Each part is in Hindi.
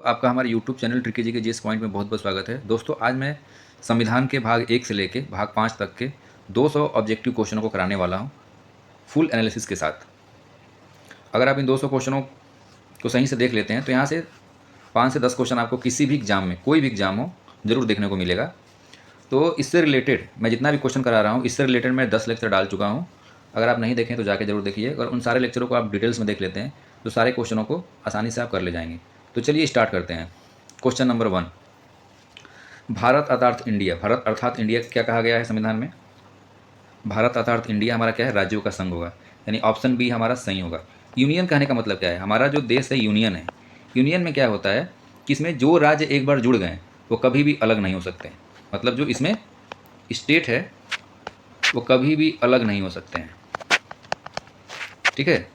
आपका हमारे यूट्यूब चैनल ट्रिकी जी के जीएस पॉइंट में बहुत बहुत स्वागत है। दोस्तों, आज मैं संविधान के भाग 1 से लेके भाग 5 तक के 200 ऑब्जेक्टिव क्वेश्चनों को कराने वाला हूँ, फुल एनालिसिस के साथ। अगर आप इन 200 क्वेश्चनों को सही से देख लेते हैं तो यहाँ से 5 से 10 क्वेश्चन आपको किसी भी एग्जाम में, कोई भी एग्जाम हो, ज़रूर देखने को मिलेगा। तो इससे रिलेटेड मैं जितना भी क्वेश्चन करा रहा हूँ, इससे रिलेटेड मैं 10 लेक्चर डाल चुका हूँ। अगर आप नहीं देखें तो जाके ज़रूर देखिए, और उन सारे लेक्चरों को आप डिटेल्स में देख लेते हैं तो सारे क्वेश्चनों को आसानी से आप कर ले जाएंगे। तो चलिए स्टार्ट करते हैं। क्वेश्चन नंबर 1, भारत अर्थात इंडिया। भारत अर्थात इंडिया क्या कहा गया है संविधान में? भारत अर्थात इंडिया हमारा क्या है? राज्यों का संघ होगा, यानी ऑप्शन बी हमारा सही होगा। यूनियन कहने का मतलब क्या है? हमारा जो देश है यूनियन है। यूनियन में क्या होता है कि इसमें जो राज्य एक बार जुड़ गए वो कभी भी अलग नहीं हो सकते। मतलब जो इसमें स्टेट है वो कभी भी अलग नहीं हो सकते हैं। ठीक है,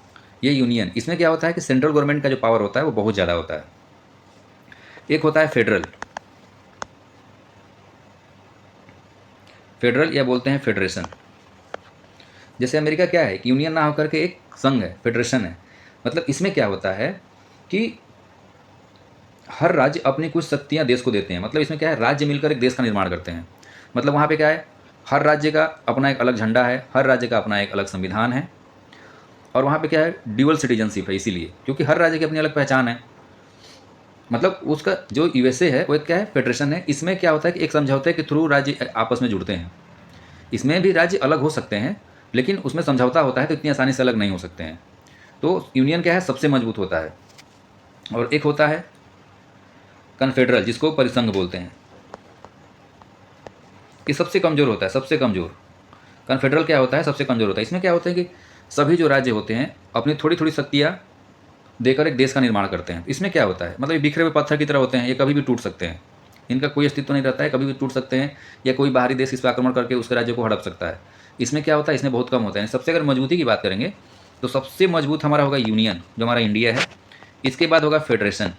ये यूनियन। इसमें क्या होता है कि सेंट्रल गवर्नमेंट का जो पावर होता है वो बहुत ज़्यादा होता है। एक होता है फेडरल, फेडरल या बोलते हैं फेडरेशन। जैसे अमेरिका क्या है कि यूनियन ना होकर के एक संघ है, फेडरेशन है। मतलब इसमें क्या होता है कि हर राज्य अपनी कुछ शक्तियाँ देश को देते हैं। मतलब इसमें क्या है, राज्य मिलकर एक देश का निर्माण करते हैं। मतलब वहाँ पे क्या है, हर राज्य का अपना एक अलग झंडा है, हर राज्य का अपना एक अलग संविधान है, और वहाँ पे क्या है, ड्यूअल सिटीजनशिप है। इसीलिए क्योंकि हर राज्य की अपनी अलग पहचान है। मतलब उसका जो यूएसए है वो एक क्या है, फेडरेशन है। इसमें क्या होता है कि एक समझौते के थ्रू राज्य आपस में जुड़ते हैं। इसमें भी राज्य अलग हो सकते हैं, लेकिन उसमें समझौता होता है तो इतनी आसानी से अलग नहीं हो सकते हैं। तो यूनियन क्या है, सबसे मजबूत होता है। और एक होता है कन्फेडरल, जिसको परिसंघ बोलते हैं। ये सबसे कमज़ोर होता है, सबसे कमज़ोर। कन्फेडरल क्या होता है, सबसे कमज़ोर होता है। इसमें क्या होता है कि सभी जो राज्य होते हैं अपनी थोड़ी थोड़ी शक्तियाँ देकर एक देश का निर्माण करते हैं। इसमें क्या होता है, मतलब ये बिखरे हुए पत्थर की तरह होते हैं, ये कभी भी टूट सकते हैं। इनका कोई अस्तित्व नहीं रहता है, कभी भी टूट सकते हैं, या कोई बाहरी देश इस पर आक्रमण करके उसके राज्य को हड़प सकता है। इसमें क्या होता है, इसमें बहुत कम होता है। सबसे अगर मजबूती की बात करेंगे तो सबसे मजबूत हमारा होगा यूनियन, जो हमारा इंडिया है। इसके बाद होगा फेडरेशन,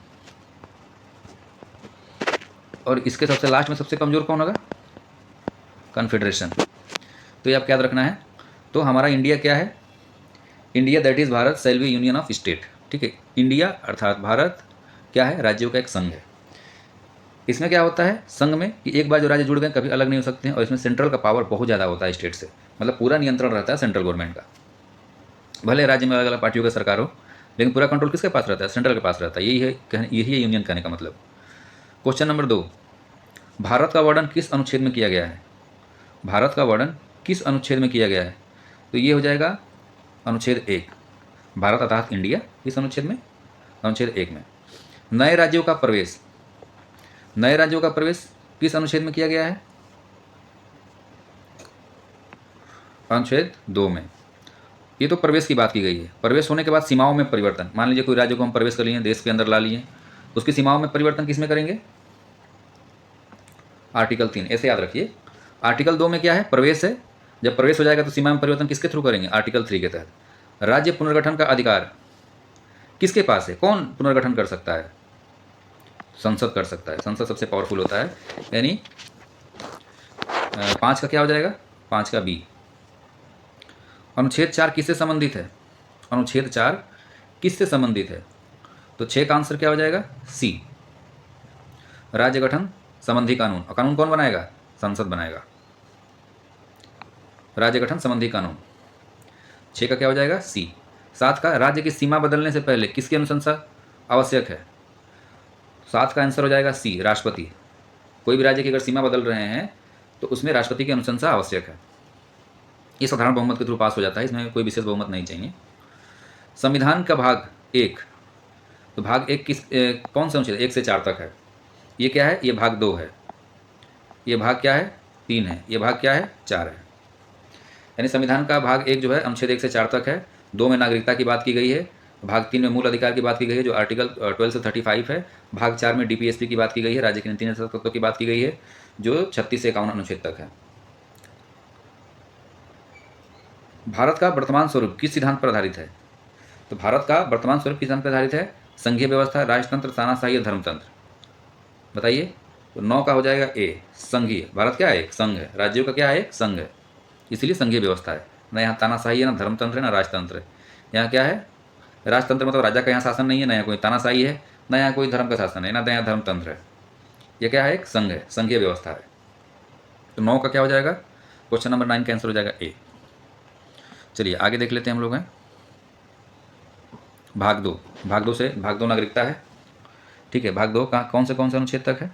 और इसके सबसे लास्ट में सबसे कमज़ोर कौन होगा? कन्फेडरेशन। तो ये आपको याद रखना है। तो हमारा इंडिया क्या है? India that is Bharat shall be union of state. ठीक है, इंडिया अर्थात भारत क्या है, राज्यों का एक संघ है। इसमें क्या होता है संघ में कि एक बार जो राज्य जुड़ गए कभी अलग नहीं हो सकते हैं, और इसमें सेंट्रल का पावर बहुत ज़्यादा होता है स्टेट से। मतलब पूरा नियंत्रण रहता है सेंट्रल गवर्नमेंट का। भले राज्य में अलग अलग पार्टियों की सरकार हो, लेकिन पूरा कंट्रोल किसके पास रहता है? सेंट्रल के पास रहता है। यही है यूनियन कहने का मतलब। क्वेश्चन नंबर 2, भारत का वर्णन किस अनुच्छेद में किया गया है? भारत का वर्णन किस अनुच्छेद में किया गया है? तो ये हो जाएगा अनुच्छेद 1, भारत अर्थात इंडिया। इस अनुच्छेद में, अनुच्छेद 1 में। नए राज्यों का प्रवेश, नए राज्यों का प्रवेश किस अनुच्छेद में किया गया है? अनुच्छेद 2 में। ये तो प्रवेश की बात की गई है। प्रवेश होने के बाद सीमाओं में परिवर्तन। मान लीजिए कोई राज्य को हम प्रवेश कर लिए, देश के अंदर ला लिए, उसकी सीमाओं में परिवर्तन किस में करेंगे? आर्टिकल 3। ऐसे याद रखिए, आर्टिकल 2 में क्या है, प्रवेश है। जब प्रवेश हो जाएगा तो सीमा में परिवर्तन किसके थ्रू करेंगे? आर्टिकल 3 के तहत। राज्य पुनर्गठन का अधिकार किसके पास है? कौन पुनर्गठन कर सकता है? संसद कर सकता है। संसद सबसे पावरफुल होता है। यानी 5 का क्या हो जाएगा? 5 का बी। अनुच्छेद 4 किससे संबंधित है? अनुच्छेद 4 किससे संबंधित है? तो 6 का आंसर क्या हो जाएगा? सी, राज्य गठन संबंधी कानून। और कानून कौन बनाएगा? संसद बनाएगा। राज्य गठन संबंधी कानून। 6 का क्या हो जाएगा? सी। 7 का राज्य की सीमा बदलने से पहले किसकी अनुशंसा आवश्यक है? 7 का आंसर हो जाएगा सी, राष्ट्रपति। कोई भी राज्य की अगर सीमा बदल रहे हैं तो उसमें राष्ट्रपति की अनुशंसा आवश्यक है। ये साधारण बहुमत के थ्रू पास हो जाता है, इसमें कोई विशेष बहुमत नहीं चाहिए। संविधान का भाग 1, तो भाग 1 कौन से अनुच्छेद? 1 से 4 तक है। ये क्या है? ये भाग 2 है। ये भाग क्या है? 3 है। ये भाग क्या है? 4 है। यानी संविधान का भाग 1 जो है अनुच्छेद 1 से 4 तक है। 2 में नागरिकता की बात की गई है। भाग 3 में मूल अधिकार की बात की गई है, जो आर्टिकल 12 से 35 है। भाग 4 में डीपीएसपी की बात की गई है, राज्य के नीति निर्देशक तत्वों की बात की गई है, जो 36 से 51 अनुच्छेद तक है। भारत का वर्तमान स्वरूप किस सिद्धांत पर आधारित है? तो भारत का वर्तमान स्वरूप किस सिद्धांत पर आधारित है? संघीय व्यवस्था, राजतंत्र, तानाशाही या धर्मतंत्र। बताइए। तो 9 का हो जाएगा ए, संघीय। भारत क्या है? एक संघ है। राज्यों का क्या है? एक संघ है, इसीलिए संघीय व्यवस्था है। ना यहाँ तानाशाही है, ना धर्मतंत्र है, ना राजतंत्र है। यहाँ क्या है? राजतंत्र मतलब राजा का यहाँ शासन नहीं है, ना यहाँ कोई तानाशाही है, न यहाँ कोई धर्म का शासन है, ना नया धर्म तंत्र है। ये क्या है? एक संघ है, संघीय व्यवस्था है। तो 9 का क्या हो जाएगा? क्वेश्चन नंबर 9 का आंसर हो जाएगा ए। चलिए आगे देख लेते हैं हम लोग हैं भाग 2। भाग दो नागरिकता है, ठीक है। भाग 2 कौन से अनुच्छेद तक है?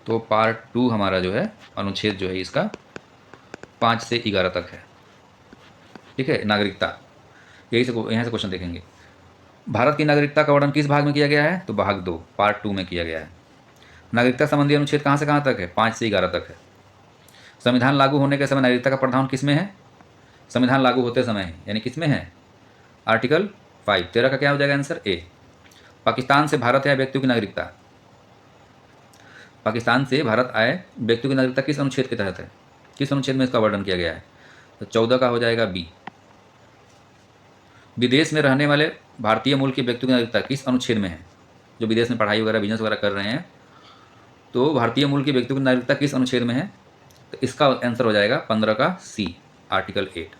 तो पार्ट 2 हमारा जो है अनुच्छेद जो है इसका 5 से 11 तक है, ठीक है। नागरिकता, यहाँ से क्वेश्चन देखेंगे। भारत की नागरिकता का वर्णन किस भाग में किया गया है? तो भाग 2 पार्ट 2 में किया गया है। नागरिकता संबंधी अनुच्छेद कहाँ से कहाँ तक है? 5 से 11 तक है। संविधान लागू होने के समय नागरिकता का प्रावधान किस में है? संविधान लागू होते समय है, यानी किस में है? आर्टिकल 5। 13 का क्या हो जाएगा आंसर? ए। पाकिस्तान से भारत आए व्यक्तियों की नागरिकता, पाकिस्तान से भारत आए व्यक्तियों की नागरिकता किस अनुच्छेद के तहत है? किस अनुच्छेद में इसका वर्णन किया गया है? तो 14 का हो जाएगा बी। विदेश में रहने वाले भारतीय मूल के व्यक्तियों की नागरिकता किस अनुच्छेद में है? जो विदेश में पढ़ाई वगैरह बिजनेस वगैरह कर रहे हैं, तो भारतीय मूल के व्यक्तियों की नागरिकता किस अनुच्छेद में है? तो इसका आंसर हो जाएगा 15 का सी, आर्टिकल 8।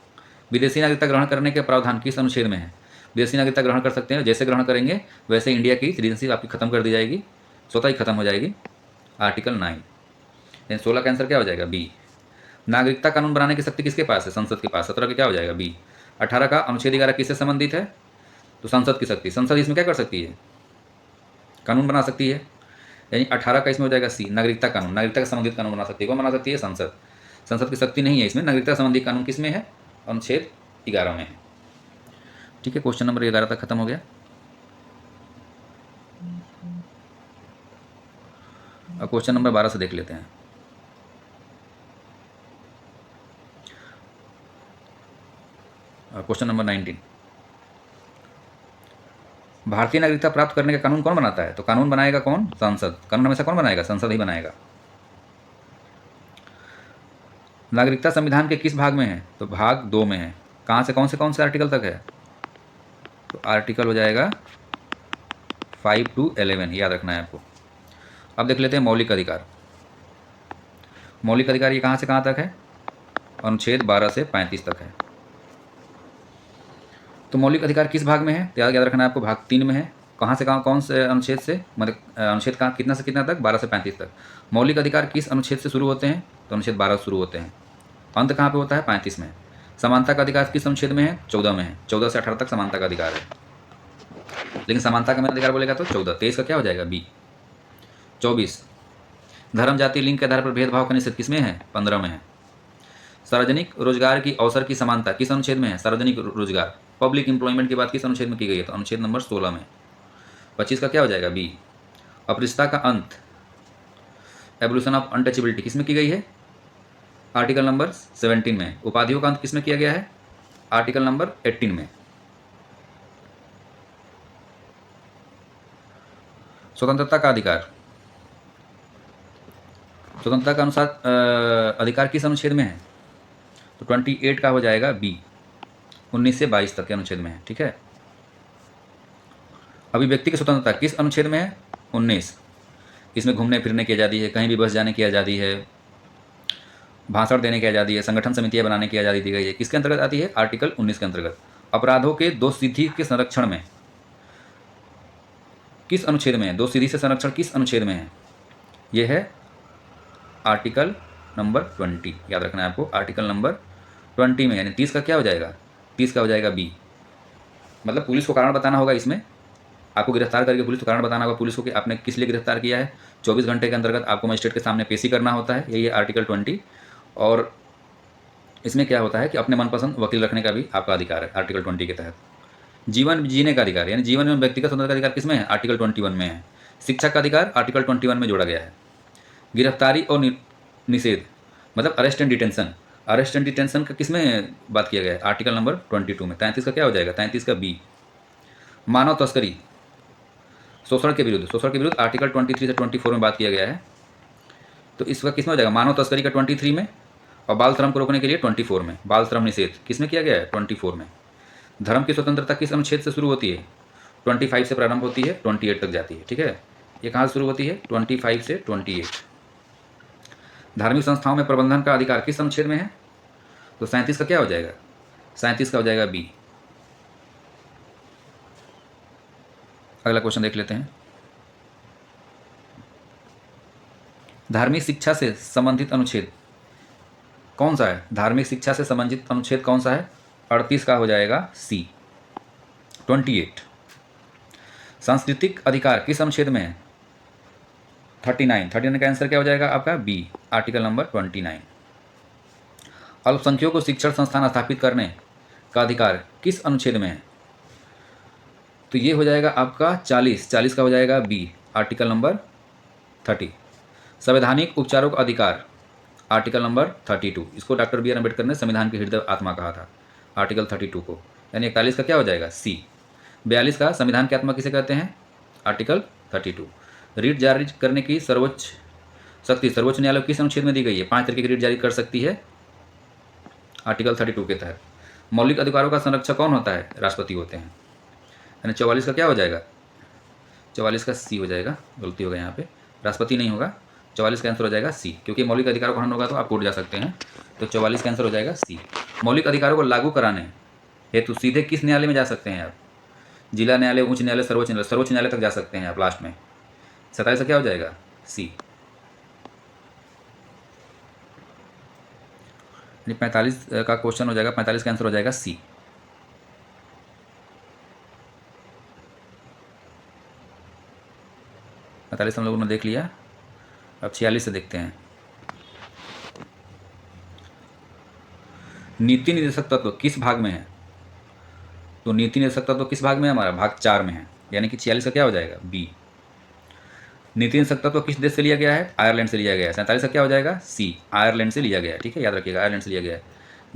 विदेशी नागरिकता ग्रहण करने के प्रावधान किस अनुच्छेद में है? विदेशी नागरिकता ग्रहण कर सकते हैं, जैसे ग्रहण करेंगे वैसे इंडिया की सिटीजनशिप आपकी खत्म कर दी जाएगी, स्वतः ही खत्म हो जाएगी, आर्टिकल 9। 16 का आंसर क्या हो जाएगा? बी। नागरिकता कानून बनाने की शक्ति किसके पास है? संसद के पास। 17 का क्या हो जाएगा? बी। 18 का अनुच्छेद 11 किससे संबंधित है? तो संसद की शक्ति। संसद इसमें क्या कर सकती है? कानून बना सकती है, यानी 18 का इसमें हो जाएगा सी, नागरिकता कानून। नागरिकता का संबंधित कानून बना सकती है, कौन बना सकती है? संसद। संसद की शक्ति नहीं है इसमें। नागरिकता संबंधी कानून किस में है? अनुच्छेद 11 में है, ठीक है। क्वेश्चन नंबर 11 तक खत्म हो गया। अब क्वेश्चन नंबर 12 से देख लेते हैं। क्वेश्चन नंबर 19, भारतीय नागरिकता प्राप्त करने का कानून कौन बनाता है? तो कानून बनाएगा कौन? संसद। कानून हमेशा कौन बनाएगा? संसद ही बनाएगा। नागरिकता संविधान के किस भाग में है? तो भाग 2 में है। कहाँ से कौन से आर्टिकल तक है? तो आर्टिकल हो जाएगा 5 to 11, याद रखना है आपको। अब देख लेते हैं मौलिक अधिकार। मौलिक अधिकार ये कहाँ से कहाँ तक है? अनुच्छेद 12 से 35 तक है। तो मौलिक अधिकार किस भाग में है? तो याद रखना है आपको, भाग 3 में है। कहाँ से कहाँ, कौन से अनुच्छेद से? मतलब अनुच्छेद कहाँ, कितना से कितना तक? 12 से 35 तक। मौलिक अधिकार किस अनुच्छेद से शुरू होते हैं? तो अनुच्छेद 12 से शुरू होते हैं। अंत कहाँ पे होता है? 35 में। समानता का अधिकार किस अनुच्छेद में है? 14 में है। 14 से 18 तक समानता का अधिकार है, लेकिन समानता का मेरा अधिकार बोलेगा तो 14। 23 का क्या हो जाएगा? बी। 24, धर्म जाति लिंग के आधार पर भेदभाव का निषेध किस में है? 15 में है। सार्वजनिक रोजगार की अवसर की समानता किस अनुच्छेद में है? सार्वजनिक रोजगार, पब्लिक एम्प्लॉयमेंट की बात किस अनुच्छेद में की गई है? तो अनुच्छेद नंबर 16 में। 25 का क्या हो जाएगा? बी। अपरिष्टता का अंत, एवोल्यूशन ऑफ अनटचेबिलिटी किस में की गई है? आर्टिकल नंबर 17 में। उपाधियों का अंत किस में किया गया है? आर्टिकल नंबर 18 में। स्वतंत्रता का अधिकार, स्वतंत्रता का अनुसार अधिकार किस अनुच्छेद में है? तो 28 का हो जाएगा बी। 19 से 22 तक के अनुच्छेद में है, ठीक है। अभिव्यक्ति की स्वतंत्रता किस अनुच्छेद में है? 19। इसमें घूमने फिरने की आज़ादी है, कहीं भी बस जाने की आज़ादी है, भाषण देने की आज़ादी है, संगठन समितियाँ बनाने की आज़ादी दी गई है। किसके अंतर्गत आती है? आर्टिकल 19 के अंतर्गत। अपराधों के दोषसिद्धि के संरक्षण में किस अनुच्छेद में है? दोषसिद्धि से संरक्षण किस अनुच्छेद में है? यह है आर्टिकल नंबर 20, याद रखना है आपको, आर्टिकल नंबर 20 में। यानी 30 का क्या हो जाएगा? 30 का हो जाएगा बी। मतलब पुलिस को कारण बताना होगा इसमें, आपको गिरफ्तार करके पुलिस को कारण बताना होगा पुलिस को कि आपने किस लिए गिरफ्तार किया है। 24 घंटे के अंतर्गत आपको मजिस्ट्रेट के सामने पेशी करना होता है, यही है आर्टिकल 20। और इसमें क्या होता है कि अपने मनपसंद वकील रखने का भी आपका अधिकार है आर्टिकल 20 के तहत। जीवन जीने का अधिकार, यानी जीवन एवं व्यक्तिगत स्वतंत्रता का अधिकार किस में है? आर्टिकल 21 में है। शिक्षा का अधिकार आर्टिकल 21 में जोड़ा गया है। गिरफ्तारी और निषेध, मतलब arrest and detention, arrest and detention का किस में बात किया गया है? आर्टिकल नंबर 22 में। 33 का क्या हो जाएगा? 33 का बी। मानव तस्करी, शोषण के विरुद्ध आर्टिकल 23 से 24 में बात किया गया है, तो इसका किस में हो जाएगा? मानव तस्करी का 23 में, और बाल श्रम को रोकने के लिए 24 में। बाल श्रम निषेध किस में किया गया है? 24 में। धर्म की स्वतंत्रता किस अनुच्छेद से शुरू होती है? 25 से प्रारंभ होती है, 28 तक जाती है, ठीक है। ये कहाँ से शुरू होती है? 25 से 28। धार्मिक संस्थाओं में प्रबंधन का अधिकार किस अनुच्छेद में है? तो 37 का क्या हो जाएगा? 37 का हो जाएगा बी। अगला क्वेश्चन देख लेते हैं। धार्मिक शिक्षा से संबंधित अनुच्छेद कौन सा है? धार्मिक शिक्षा से संबंधित अनुच्छेद कौन सा है? 38 का हो जाएगा सी। 28। सांस्कृतिक अधिकार किस अनुच्छेद में है? 39। 39 का आंसर क्या हो जाएगा आपका? B, article number 29। अल्पसंख्यकों को शिक्षण संस्थान स्थापित करने का अधिकार किस अनुच्छेद में है? तो ये हो जाएगा आपका 40। 40 का हो जाएगा बी, आर्टिकल नंबर 30। संवैधानिक उपचारों का अधिकार आर्टिकल नंबर 32। इसको डॉक्टर बी आर अम्बेडकर ने संविधान की हृदय आत्मा कहा था, आर्टिकल 32 को। यानी 41 का क्या हो जाएगा? सी। 42 का संविधान की आत्मा किसे कहते हैं? आर्टिकल 32। रीट जारी करने की सर्वोच्च शक्ति सर्वोच्च न्यायालय किस अनुच्छेद में दी गई है? 5 तरीके की रीट जारी कर सकती है, आर्टिकल 32 के तहत। मौलिक अधिकारों का संरक्षक कौन होता है? राष्ट्रपति होते हैं। यानी 44 का क्या हो जाएगा? 44 का सी हो जाएगा, गलती होगा यहाँ पे, राष्ट्रपति नहीं होगा। 44 का आंसर हो जाएगा सी, क्योंकि मौलिक अधिकारों का हनन होगा तो आप कोर्ट जा सकते हैं। तो 44 का आंसर हो जाएगा सी। मौलिक अधिकारों को लागू कराने हेतु सीधे किस न्यायालय में जा सकते हैं आप? जिला न्यायालय, उच्च न्यायालय, सर्वोच्च न्यायालय। सर्वोच्च न्यायालय तक जा सकते हैं आप लास्ट में। 27 का क्या हो जाएगा? सी। 45 का क्वेश्चन हो जाएगा, 45 का आंसर हो जाएगा सी। हम लोगों ने देख लिया। अब 46 से देखते हैं। नीति निर्देशक तत्व किस भाग में है? तो नीति निर्देशक तत्व किस भाग में है? हमारा भाग 4 में है, यानी कि 46 का क्या हो जाएगा? बी। नीति निर्देशक तत्व किस देश से लिया गया है? आयरलैंड से लिया गया है। 47 का क्या हो जाएगा? सी, आयरलैंड से लिया गया है। ठीक है, याद रखिएगा, आयरलैंड से लिया गया है।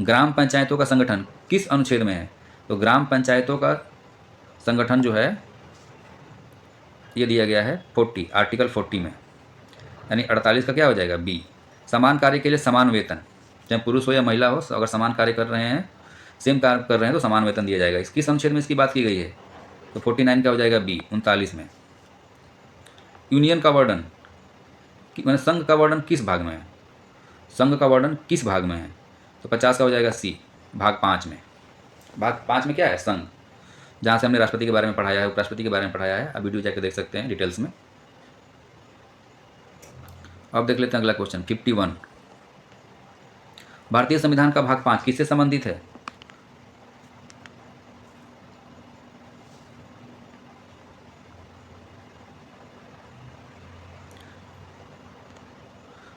ग्राम पंचायतों का संगठन किस अनुच्छेद में है? तो ग्राम पंचायतों का संगठन जो है ये दिया गया है 40, आर्टिकल 40 में। यानी 48 का क्या हो जाएगा? बी। समान कार्य के लिए समान वेतन, चाहे पुरुष हो या महिला हो, अगर समान कार्य कर रहे हैं, सेम कार्य कर रहे हैं तो समान वेतन दिया जाएगा। किस अनुच्छेद में इसकी बात की गई है? तो 49 का हो जाएगा बी, 39 में। यूनियन का वर्णन मैंने संघ का वर्णन किस भाग में है? संघ का वर्णन किस भाग में है? तो 50 का हो जाएगा सी, भाग 5 में। भाग 5 में क्या है? संघ, जहाँ से हमने राष्ट्रपति के बारे में पढ़ाया है, उपराष्ट्रपति के बारे में पढ़ाया है। अब वीडियो जाकर देख सकते हैं डिटेल्स में। अब देख लेते हैं अगला क्वेश्चन 51। भारतीय संविधान का भाग 5 किससे संबंधित है?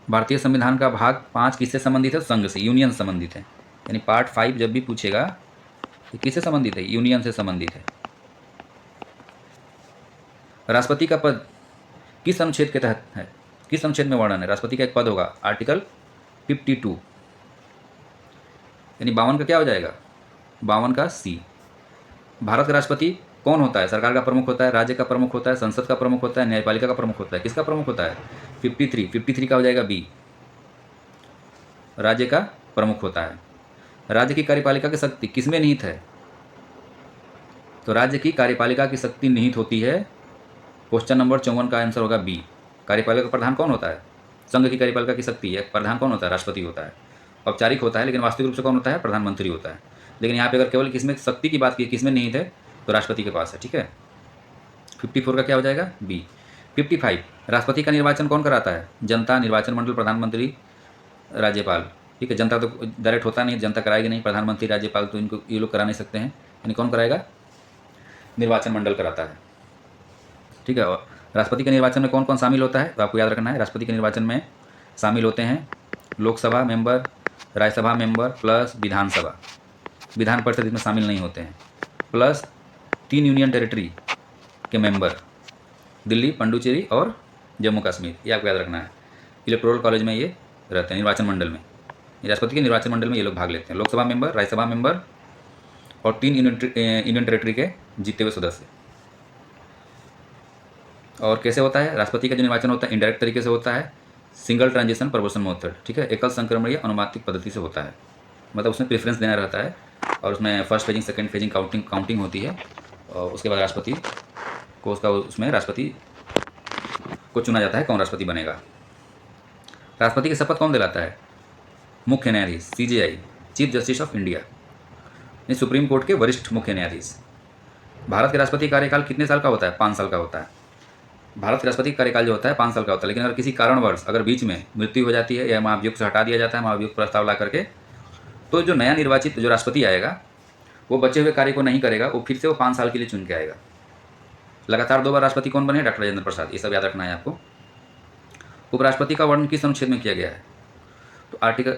भारतीय संविधान का भाग 5 किससे संबंधित है? संघ से, यूनियन से संबंधित है। यानी पार्ट 5 जब भी पूछेगा तो किससे संबंधित है? यूनियन से संबंधित है। राष्ट्रपति का पद किस अनुच्छेद के तहत है? किस अनुच्छेद में वर्णन है? राष्ट्रपति का एक पद होगा, आर्टिकल 52। यानी 52 का क्या हो जाएगा? 52 का सी। भारत का राष्ट्रपति कौन होता है? सरकार का प्रमुख होता है, राज्य का प्रमुख होता है, संसद का प्रमुख होता है, न्यायपालिका का प्रमुख होता है। किसका प्रमुख होता है? 53 का हो जाएगा बी, राज्य का प्रमुख होता है। राज्य की कार्यपालिका की शक्ति किसमें निहित है? तो राज्य की कार्यपालिका की शक्ति निहित होती है, क्वेश्चन नंबर 54 का आंसर होगा बी। कार्यपालिका का प्रधान कौन होता है? संघ की कार्यपालिका की शक्ति है, प्रधान कौन होता है? राष्ट्रपति होता है। औपचारिक होता है, लेकिन वास्तविक रूप से कौन होता है? प्रधानमंत्री होता है। लेकिन यहाँ पे अगर केवल किसमें शक्ति की बात की, किसमें निहित है, तो राष्ट्रपति के पास है। ठीक है, 54 का क्या हो जाएगा? बी। 55 राष्ट्रपति का निर्वाचन कौन कराता है? जनता, निर्वाचन मंडल, प्रधानमंत्री, राज्यपाल। ठीक है, जनता तो डायरेक्ट होता नहीं, जनता कराएगी नहीं, प्रधानमंत्री, राज्यपाल तो इनको ये लोग करा नहीं सकते हैं। यानी कौन कराएगा? निर्वाचन मंडल कराता है। ठीक है, और राष्ट्रपति के निर्वाचन में कौन कौन शामिल होता है? तो आपको याद रखना है, राष्ट्रपति के निर्वाचन में शामिल होते हैं Lok Sabha member, Rajya Sabha member plus Vidhan Sabha, Vidhan Parishad इसमें शामिल नहीं होते हैं, प्लस 3 यूनियन टेरिटरी के मेंबर, दिल्ली, पुडुचेरी और जम्मू कश्मीर। ये आपको याद रखना है। इलेक्टोरल कॉलेज में ये रहते हैं, निर्वाचन मंडल में। राष्ट्रपति के निर्वाचन मंडल में ये लोग भाग लेते हैं, लोकसभा मेंबर, राज्यसभा मेंबर और 3 यूनियन टेरिटरी के जीते हुए सदस्य। और कैसे होता है? राष्ट्रपति का जो निर्वाचन होता है इनडायरेक्ट तरीके से होता है, सिंगल ट्रांजिशन प्रपोर्शन मेथड। ठीक है, एकल संक्रमणीय अनुमानित पद्धति से होता है। मतलब उसमें प्रेफरेंस देना रहता है और उसमें first phasing, second phasing counting होती है, और उसके बाद राष्ट्रपति को उसमें राष्ट्रपति को चुना जाता है, कौन राष्ट्रपति बनेगा। राष्ट्रपति की शपथ कौन दिलाता है? मुख्य न्यायाधीश, CJI, chief justice of India, supreme court के वरिष्ठ मुख्य न्यायाधीश। भारत के राष्ट्रपति कार्यकाल कितने साल का होता है? 5 साल का होता है। भारत के राष्ट्रपति कार्यकाल जो होता है 5 साल का होता है, लेकिन अगर किसी कारणवश अगर बीच में मृत्यु हो जाती है या महाभियोग से हटा दिया जाता है, महाभियोग प्रस्ताव ला करके, तो जो नया निर्वाचित जो राष्ट्रपति आएगा वो बचे हुए कार्य को नहीं करेगा, वो फिर से वो 5 साल के लिए चुन के आएगा। लगातार 2 बार राष्ट्रपति कौन बने? डॉक्टर राजेंद्र प्रसाद। ये सब याद रखना है आपको। उपराष्ट्रपति का वर्णन किस अनुच्छेद में किया गया है? तो आर्टिकल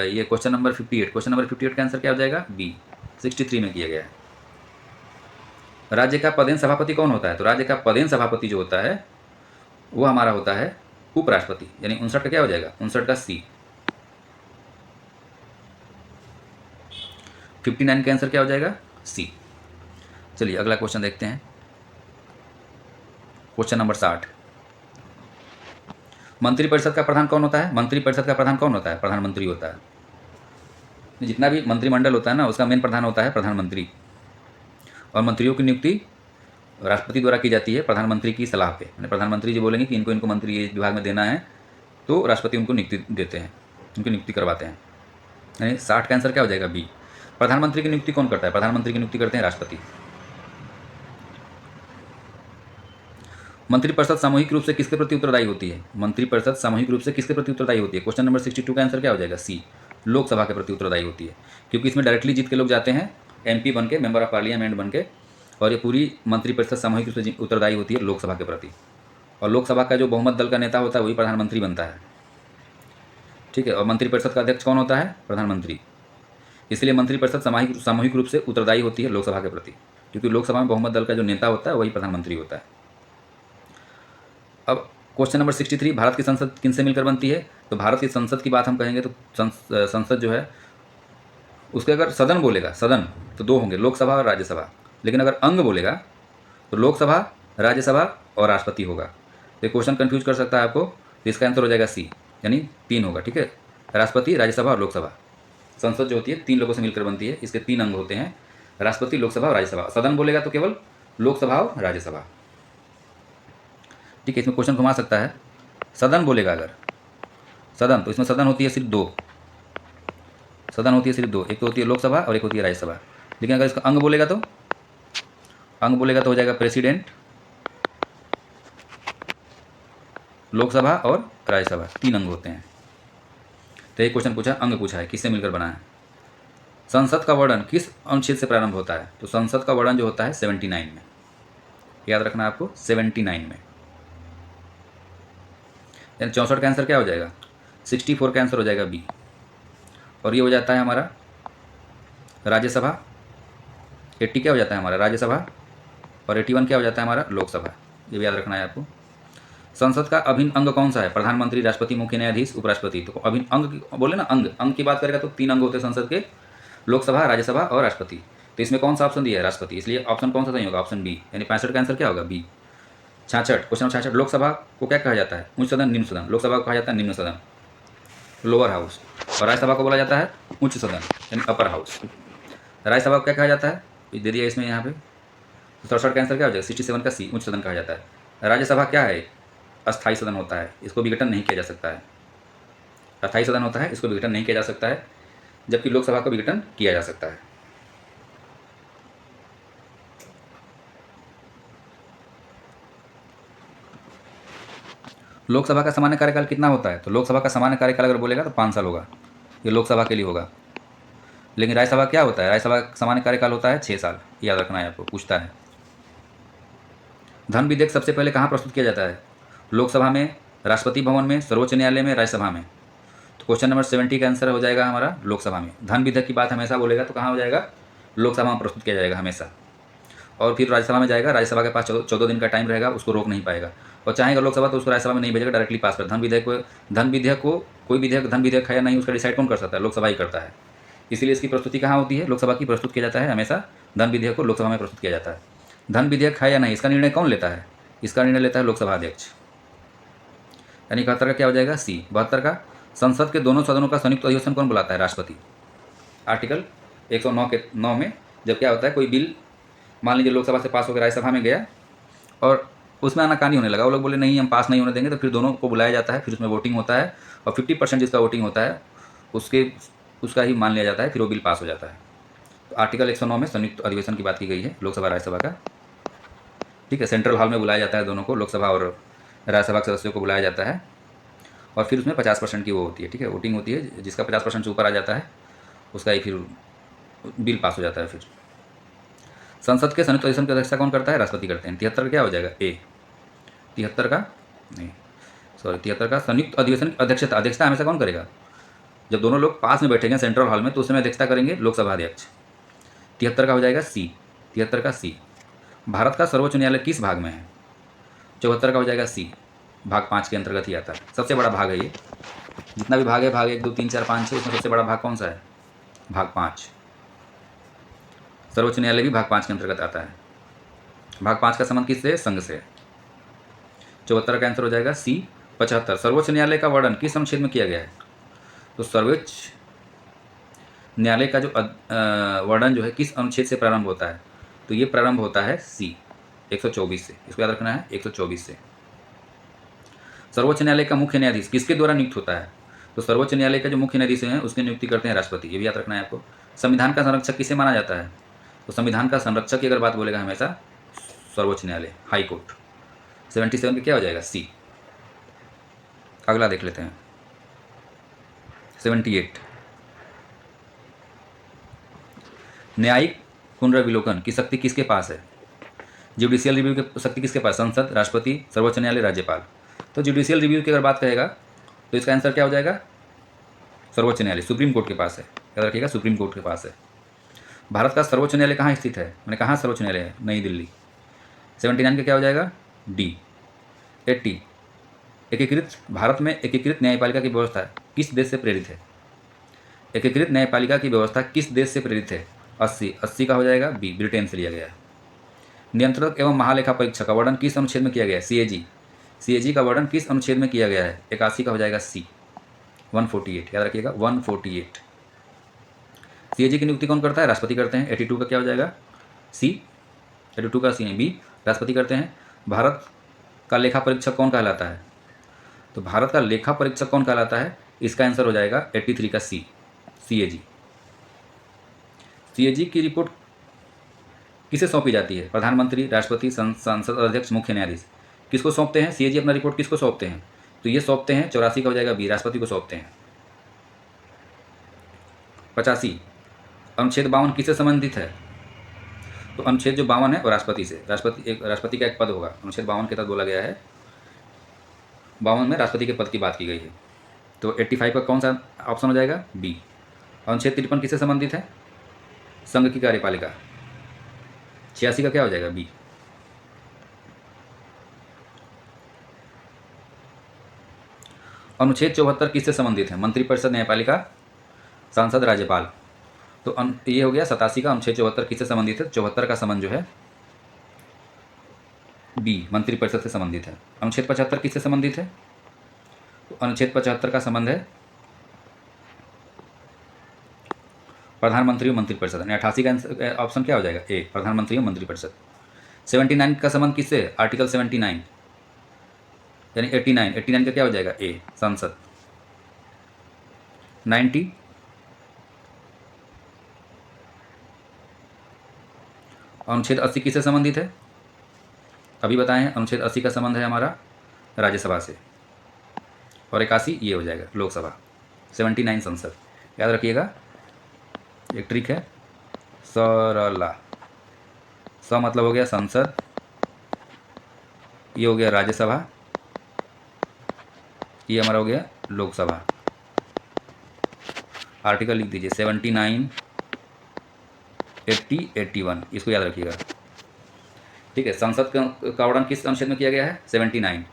ये क्वेश्चन नंबर 58, क्वेश्चन नंबर 58 का आंसर क्या हो जाएगा? बी, 63 में किया गया है। राज्य का पदेन सभापति कौन होता है? तो राज्य का पदेन सभापति जो होता है वो हमारा होता है उपराष्ट्रपति, यानी 59 का क्या हो जाएगा? 59 का सी। 59 का आंसर क्या हो जाएगा? सी। चलिए अगला क्वेश्चन देखते हैं, क्वेश्चन नंबर 60। मंत्रिपरिषद का प्रधान कौन होता है? मंत्रिपरिषद का प्रधान कौन होता है? प्रधानमंत्री होता है। जितना भी मंत्रिमंडल होता है ना, उसका मेन प्रधान होता है प्रधानमंत्री, और मंत्रियों की नियुक्ति राष्ट्रपति द्वारा की जाती है प्रधानमंत्री की सलाह पे। यानी प्रधानमंत्री जी बोलेंगे कि इनको इनको मंत्री इस विभाग में देना है, तो राष्ट्रपति उनको नियुक्ति देते हैं, उनकी नियुक्ति करवाते हैं। यानी 60 का आंसर क्या हो जाएगा? बी। प्रधानमंत्री की नियुक्ति कौन करता है? प्रधानमंत्री की नियुक्ति करते हैं राष्ट्रपति। मंत्रिपरिषद सामूहिक रूप से किसके प्रति उत्तरदायी होती है? मंत्रिपरिषद सामूहिक रूप से किसके प्रति उत्तरदायी होती है? क्वेश्चन नंबर 62 का आंसर क्या हो जाएगा? सी, लोकसभा के प्रति उत्तरदायी होती है, क्योंकि इसमें डायरेक्टली जीत के लोग जाते हैं एमपी बन के, मेंबर ऑफ पार्लियामेंट बन के, और ये पूरी मंत्रिपरिषद सामूहिक रूप से उत्तरदायी होती है लोकसभा के प्रति। और लोकसभा का जो बहुमत दल का नेता होता है वही प्रधानमंत्री बनता है, ठीक है। और मंत्रिपरिषद का अध्यक्ष कौन होता है? प्रधानमंत्री। इसलिए मंत्रिपरिषद सामूहिक रूप से उत्तरदायी होती है लोकसभा के प्रति, क्योंकि लोकसभा में बहुमत दल का जो नेता होता है वही प्रधानमंत्री होता है। अब क्वेश्चन नंबर 63, भारत की संसद किनसे मिलकर बनती है? तो भारत की संसद की बात हम कहेंगे तो संसद जो है उसके अगर सदन बोलेगा, सदन, तो 2 होंगे, लोकसभा और राज्यसभा। लेकिन अगर अंग बोलेगा तो लोकसभा, राज्यसभा और राष्ट्रपति होगा। तो क्वेश्चन कंफ्यूज कर सकता है आपको, तो इसका आंसर हो जाएगा सी, यानी 3 होगा, ठीक है। राष्ट्रपति, राज्यसभा और लोकसभा। संसद जो होती है 3 लोगों से मिलकर बनती है, इसके 3 अंग होते हैं, राष्ट्रपति, लोकसभा और राज्यसभा। सदन बोलेगा तो केवल लोकसभा और राज्यसभा, ठीक है। इसमें क्वेश्चन घुमा सकता है। सदन बोलेगा अगर सदन, तो इसमें सदन होती है सिर्फ 2, सदन होती है सिर्फ 2, एक तो होती है लोकसभा और एक होती है राज्यसभा। लेकिन अगर इसका अंग बोलेगा तो हो जाएगा प्रेसिडेंट, लोकसभा और राज्यसभा, 3 अंग होते हैं। तो एक क्वेश्चन पूछा, अंग पूछा है, किससे मिलकर बना है? संसद का वर्णन किस अनुच्छेद से प्रारंभ होता है? तो संसद का वर्णन जो होता है 79 में, याद रखना है आपको, 79 में। यानी 64 का आंसर क्या हो जाएगा? 64 का आंसर हो जाएगा बी। और ये हो जाता है हमारा राज्यसभा, 80 क्या हो जाता है हमारा? राज्यसभा, और 81 क्या हो जाता है हमारा? लोकसभा। ये भी याद रखना है आपको। संसद का अभिन्न अंग कौन सा है? प्रधानमंत्री, राष्ट्रपति, मुख्य न्यायाधीश, उपराष्ट्रपति। तो अभिन्न अंग बोले ना, अंग की बात करेगा तो 3 अंग होते हैं संसद के, लोकसभा, राज्यसभा और राष्ट्रपति। तो इसमें कौन सा ऑप्शन दिया है? राष्ट्रपति, इसलिए ऑप्शन कौन सा सही होगा? ऑप्शन बी, यानी 65 का आंसर क्या होगा? बी। 66, क्वेश्चन 66, लोकसभा को क्या कहा जाता है? उच्च सदन, निम्न सदन। लोकसभा को कहा जाता है निम्न सदन, लोअर हाउस, और राज्यसभा को बोला जाता है उच्च सदन, यानी अपर हाउस। राज्यसभा को क्या कहा जाता है? दे दिया इसमें यहाँ पे। 67 का आंसर क्या हो जाएगा? 67 का सी, उच्च सदन कहा जाता है। राज्यसभा क्या है? अस्थायी सदन होता है, इसको विघटन नहीं किया जा सकता है। अस्थायी सदन होता है, इसको विघटन नहीं किया जा सकता है, जबकि लोकसभा को विघटन किया जा सकता है। लोकसभा का सामान्य कार्यकाल कितना होता है? तो लोकसभा का सामान्य कार्यकाल अगर बोलेगा तो 5 साल होगा, ये लोकसभा के लिए होगा। लेकिन राज्यसभा क्या होता है? राज्यसभा का सामान्य कार्यकाल होता है 6 साल, याद रखना है आपको, पूछता है। धन विधेयक सबसे पहले कहाँ प्रस्तुत किया जाता है? लोकसभा में, राष्ट्रपति भवन में, सर्वोच्च न्यायालय में, राज्यसभा में। तो क्वेश्चन नंबर 70 का आंसर हो जाएगा हमारा लोकसभा में। धन विधेयक की बात हमेशा बोलेगा तो कहाँ हो जाएगा? लोकसभा में प्रस्तुत किया जाएगा हमेशा। और फिर राज्यसभा में जाएगा, राज्यसभा के पास 14 दिन का टाइम रहेगा, उसको रोक नहीं पाएगा। और चाहेगा लोकसभा तो उसको राज्यसभा में नहीं भेजेगा, डायरेक्टली पास कर। धन विधेयक को कोई विधेयक धन विधेयक है या नहीं उसका डिसाइड कौन कर सकता है? लोकसभा ही करता है। इसलिए इसकी प्रस्तुति कहाँ होती है? लोकसभा की प्रस्तुत किया जाता है हमेशा। धन विधेयक को लोकसभा में प्रस्तुत किया जाता है। धन विधेयक है या नहीं इसका निर्णय कौन लेता है? इसका निर्णय लेता है लोकसभा अध्यक्ष। यानी 71 का क्या हो जाएगा? सी। 72 का, संसद के दोनों सदनों का संयुक्त अधिवेशन कौन बुलाता है? राष्ट्रपति। आर्टिकल 109 के 9 में जब क्या होता है, कोई बिल मान लीजिए लोकसभा से पास होकर राज्यसभा में गया और उसमें आनाकानी होने लगा, वो लोग बोले नहीं हम पास नहीं होने देंगे, तो फिर दोनों को बुलाया जाता है, फिर उसमें वोटिंग होता है और 50% जिसका वोटिंग होता है उसका ही मान लिया जाता है, फिर वो बिल पास हो जाता है। तो तो आर्टिकल 109 में संयुक्त अधिवेशन की बात की गई है लोकसभा राज्यसभा का। ठीक है, सेंट्रल हॉल में बुलाया जाता है दोनों को, लोकसभा और राज्यसभा के सदस्यों को बुलाया जाता है, और फिर उसमें 50% की वो होती है। ठीक है, वोटिंग होती है, जिसका 50% से ऊपर आ जाता है उसका ही फिर बिल पास हो जाता है। फिर संसद के संयुक्त अधिवेशन की अध्यक्षता कौन करता है? राष्ट्रपति करते हैं। 73 क्या हो जाएगा? ए। 73 का नहीं, सॉरी, 73 का संयुक्त अधिवेशन की अध्यक्षता। अध्यक्षता हमेशा कौन करेगा? जब दोनों लोग पास में बैठेंगे सेंट्रल हॉल में तो उस समय अध्यक्षता करेंगे लोकसभा अध्यक्ष। 73 का हो जाएगा सी। 73 का सी। भारत का सर्वोच्च न्यायालय किस भाग में है? 74 का हो जाएगा सी, भाग 5 के अंतर्गत ही आता है। सबसे बड़ा भाग है ये, जितना भी भाग है, भाग 1, 2, 3, 4, 5, 6, उसमें सबसे बड़ा भाग कौन सा है? भाग 5। सर्वोच्च न्यायालय भी भाग 5 के अंतर्गत आता है। भाग 5 का संबंध किससे? संघ से। 74 का आंसर हो जाएगा सी। 75 सर्वोच्च न्यायालय का वर्णन किस अनुच्छेद में किया गया है? तो सर्वोच्च न्यायालय का जो वर्णन जो है किस अनुच्छेद से प्रारंभ होता है? तो ये प्रारंभ होता है सी 124 से। इसको याद रखना है, 124 से। सर्वोच्च न्यायालय का मुख्य न्यायाधीश किसके द्वारा नियुक्त होता है? तो सर्वोच्च न्यायालय का जो मुख्य न्यायाधीश हैं उसकी नियुक्ति करते हैं राष्ट्रपति। ये भी याद रखना है आपको। संविधान का संरक्षक किसे माना जाता है? तो संविधान का संरक्षक की अगर बात बोलेगा हमेशा सर्वोच्च न्यायालय, हाई कोर्ट। 77 का क्या हो जाएगा? सी। अगला देख लेते हैं 78। न्यायिक पुनर्विलोकन की शक्ति किसके पास है? जुडिशियल रिव्यू की शक्ति किसके पास? संसद, राष्ट्रपति, सर्वोच्च न्यायालय, राज्यपाल। तो जुडिशियल रिव्यू की अगर बात करेगा तो इसका आंसर क्या हो जाएगा? सर्वोच्च न्यायालय, सुप्रीम कोर्ट के पास है। याद रखिएगा, सुप्रीम कोर्ट के पास है। भारत का सर्वोच्च न्यायालय कहाँ स्थित है? मैंने कहाँ सर्वोच्च न्यायालय है? नई दिल्ली। 79 का क्या हो जाएगा? डी। 80 एकीकृत, भारत में एकीकृत न्यायपालिका की व्यवस्था किस देश से प्रेरित है? एकीकृत न्यायपालिका की व्यवस्था किस देश से प्रेरित है? 80 का हो जाएगा बी, ब्रिटेन से लिया गया है। नियंत्रक एवं महालेखा परीक्षक का वर्णन किस अनुच्छेद में किया गया है? सीएजी। सीएजी का वर्णन किस अनुच्छेद में किया गया है? 81 का हो जाएगा सी, 148। याद रखिएगा, 148। सीएजी की नियुक्ति कौन करता है? राष्ट्रपति करते हैं। 82 का क्या हो जाएगा? सी। 82 का सी नहीं, बी, राष्ट्रपति करते हैं। भारत का लेखा परीक्षक कौन कहलाता है? तो भारत का लेखा परीक्षक कौन कहलाता है? इसका आंसर हो जाएगा 83 का सी, सीएजी। सीएजी की रिपोर्ट किसे सौंपी जाती है? प्रधानमंत्री, राष्ट्रपति, संसद अध्यक्ष, मुख्य न्यायाधीश। किसको सौंपते हैं? सीएजी अपना रिपोर्ट किसको सौंपते हैं? तो ये सौंपते हैं, 84 का हो जाएगा बी, राष्ट्रपति को सौंपते हैं। 85 अनुच्छेद 52 किससे संबंधित है? तो अनुच्छेद जो 52 है वो राष्ट्रपति से, राष्ट्रपति का एक पद होगा। अनुच्छेद 52 के तहत बोला गया है, 52 में राष्ट्रपति के पद की बात की गई है। तो 85 का कौन सा ऑप्शन हो जाएगा? बी। अनुच्छेद 53 किससे संबंधित है? संघ की कार्यपालिका। 86 का क्या हो जाएगा? बी। अनुच्छेद 74 किससे संबंधित है? मंत्रिपरिषद, न्यायपालिका, सांसद, राज्यपाल। तो ये हो गया 87 का। अनुच्छेद 74 किससे संबंधित है? 74 का संबंध जो है बी, मंत्रिपरिषद से संबंधित है। अनुच्छेद 75 किससे संबंधित है? तो अनुच्छेद 75 का संबंध है प्रधानमंत्री और मंत्रिपरिषद। 88 का ऑप्शन क्या हो जाएगा? ए, प्रधानमंत्री और मंत्रिपरिषद। 79 का संबंध किससे? आर्टिकल 79 यानी 89 का क्या हो जाएगा? ए, संसद। 90 अनुच्छेद 80 किससे संबंधित है? अभी बताएं, अनुच्छेद 80 का संबंध है हमारा राज्यसभा से। और 81 ये हो जाएगा लोकसभा। 79 संसद। याद रखिएगा, एक ट्रिक है, सरला। स मतलब हो गया संसद, ये हो गया राज्यसभा, ये हमारा हो गया लोकसभा। आर्टिकल लिख दीजिए 79, 80, 81, इसको याद रखिएगा। ठीक है, संसद का वर्णन किस अनुच्छेद में किया गया है? 79।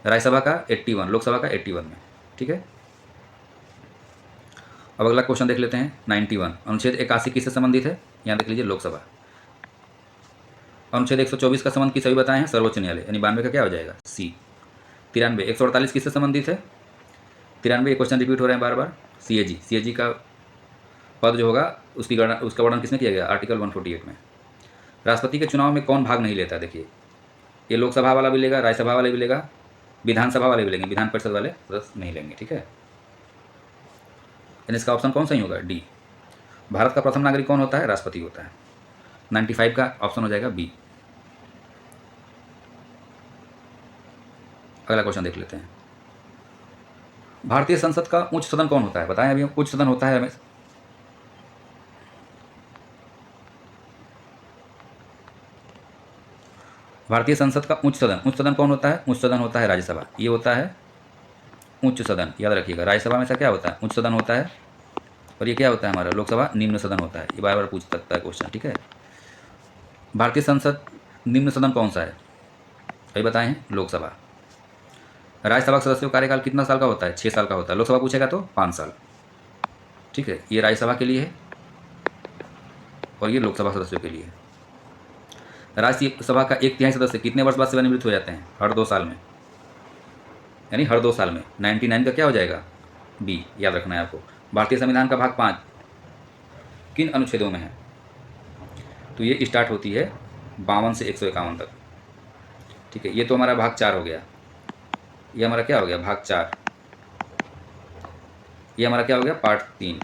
राज्यसभा का 81, लोकसभा का 81 में। ठीक है, अब अगला क्वेश्चन देख लेते हैं 91। अनुच्छेद 81 किससे संबंधित है? यहाँ देख लीजिए, लोकसभा। अनुच्छेद 124 का संबंध किस अभी बताए हैं? सर्वोच्च न्यायालय, यानी 92 का क्या हो जाएगा? सी। 93 148 किससे संबंधित है? 93 क्वेश्चन रिपीट हो रहे हैं बार बार। सीएजी, सीएजी का पद जो होगा उसकी गणना, उसका वर्णन किसने किया गया? आर्टिकल 148 में। राष्ट्रपति के चुनाव में कौन भाग नहीं लेता? देखिए, ये लोकसभा वाला भी लेगा, राज्यसभा वाले भी लेगा, विधानसभा वाले भी लेंगे, विधान परिषद वाले सदस्य नहीं लेंगे। ठीक है, यानी इसका ऑप्शन कौन सा ही होगा? डी। भारत का प्रथम नागरिक कौन होता है? राष्ट्रपति होता है। 95 का ऑप्शन हो जाएगा बी। अगला क्वेश्चन देख लेते हैं। भारतीय संसद का उच्च सदन कौन होता है? बताएं अभी, उच्च सदन होता है रमेश। भारतीय संसद का उच्च सदन कौन होता है? उच्च सदन होता है राज्यसभा। ये होता है उच्च सदन, याद रखिएगा। राज्यसभा में से क्या होता है? उच्च सदन होता है। और ये क्या होता है हमारा? लोकसभा निम्न सदन होता है। ये बार बार पूछ सकता है क्वेश्चन, ठीक है। भारतीय संसद निम्न सदन कौन सा है? अभी बताएं हैं, लोकसभा। राज्यसभा के सदस्यों का कार्यकाल कितना साल का होता है? 6 साल का होता है। लोकसभा पूछेगा तो 5 साल, ठीक है। ये राज्यसभा के लिए है और ये लोकसभा सदस्यों के लिए है। राज्यसभा का 1/3 सदस्य कितने वर्ष बाद सेवानिवृत्त हो जाते हैं? हर 2 साल में, यानी हर 2 साल में। 99 का क्या हो जाएगा? बी, याद रखना है आपको। भारतीय संविधान का भाग 5 किन अनुच्छेदों में है? तो ये स्टार्ट होती है 52 से 151 तक, ठीक है। ये तो हमारा भाग 4 हो गया। ये हमारा क्या हो गया? भाग 4। ये हमारा क्या हो गया? पार्ट 3।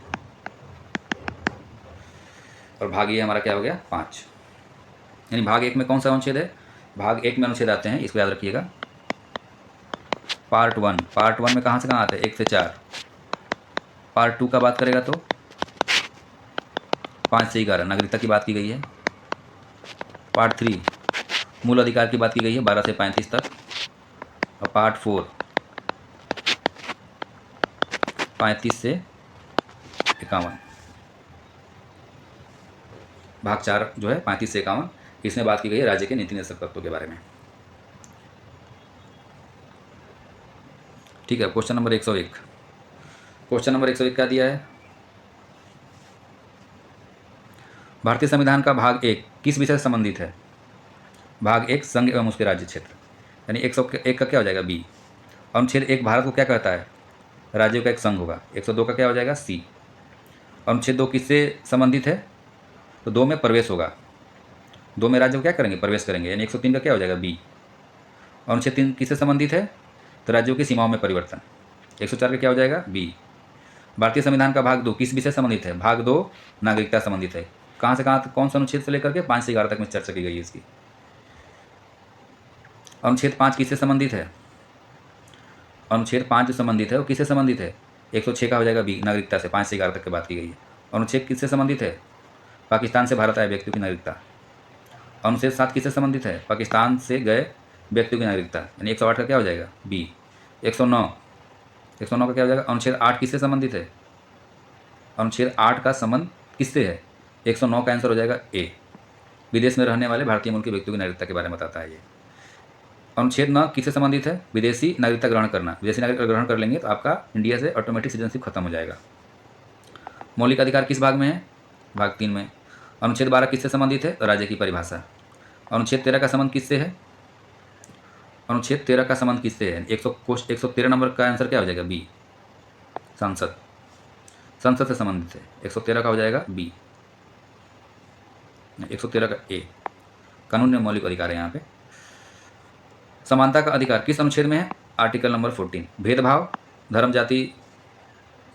और भाग ये हमारा क्या हो गया? 5। यानी भाग 1 में कौन सा अनुच्छेद है? भाग 1 में अनुच्छेद आते हैं, इसको याद रखिएगा। पार्ट 1 में कहाँ से कहाँ आते हैं? 1 से 4। पार्ट 2 का बात करेगा तो 5 से 11 नागरिकता की बात की गई है। पार्ट 3 मूल अधिकार की बात की गई है 12 से 35 तक। और पार्ट 4 35 से 51। भाग 4 जो है 35 से 51, इसमें बात की गई है राज्य के नीति निर्देशक तत्वों के बारे में, ठीक है। Question number 101। क्वेश्चन नंबर 101 क्या दिया है? भारतीय संविधान का भाग 1 किस विषय से संबंधित है? भाग 1 संघ एवं उसके राज्य क्षेत्र, यानी 101 का क्या हो जाएगा? बी। अनुच्छेद 1 भारत को क्या कहता है? राज्यों का एक संघ होगा। 102 का क्या हो जाएगा? सी। अनुच्छेद 2 किससे संबंधित है? तो 2 में प्रवेश होगा। 2 में राज्य क्या करेंगे? प्रवेश करेंगे, यानी 103 का क्या हो जाएगा? बी। अनुच्छेद 3 किससे संबंधित है? तो राज्यों की सीमाओं में परिवर्तन। 104 का क्या हो जाएगा? बी। भारतीय संविधान का भाग 2 किस विषय संबंधित है? भाग 2 नागरिकता संबंधित है। कहाँ से कहाँ तक, कौन सा अनुच्छेद से लेकर के 5 से 11 तक में चर्चा की गई है इसकी। अनुच्छेद 5 किससे संबंधित है? अनुच्छेद 5 जो संबंधित है वो किससे संबंधित है? 106 का हो जाएगा बी, नागरिकता से 5 से 11 तक की बात की गई है। अनुच्छेद किससे संबंधित है? पाकिस्तान से भारत आए व्यक्तियों की नागरिकता। अनुच्छेद 7 किससे संबंधित है? पाकिस्तान से गए व्यक्तियों की नागरिकता, यानी 108 का क्या हो जाएगा? बी। 109 का क्या हो जाएगा? अनुच्छेद 8 किससे संबंधित है? अनुच्छेद 8 का संबंध किससे है? 109 का आंसर हो जाएगा ए। विदेश में रहने वाले भारतीय मूल के व्यक्तियों की नागरिकता के बारे में बताता है ये। अनुच्छेद 9 किससे संबंधित है? विदेशी नागरिकता ग्रहण करना। विदेशी नागरिकता ग्रहण कर लेंगे तो आपका इंडिया से ऑटोमेटिक सिटीजनशिप खत्म हो जाएगा। मौलिक अधिकार किस भाग में है? भाग 3 में। अनुच्छेद 12 किससे संबंधित है? राज्य की परिभाषा। अनुच्छेद 13 का संबंध किससे है? अनुच्छेद 13 का संबंध किससे है? 113 नंबर का आंसर क्या हो जाएगा? बी, संसद से संबंधित है। 113 का हो जाएगा बी, 113 का ए। कानून में मौलिक अधिकार है यहाँ पे। समानता का अधिकार किस अनुच्छेद में है? Article number 14। भेदभाव धर्म, जाति,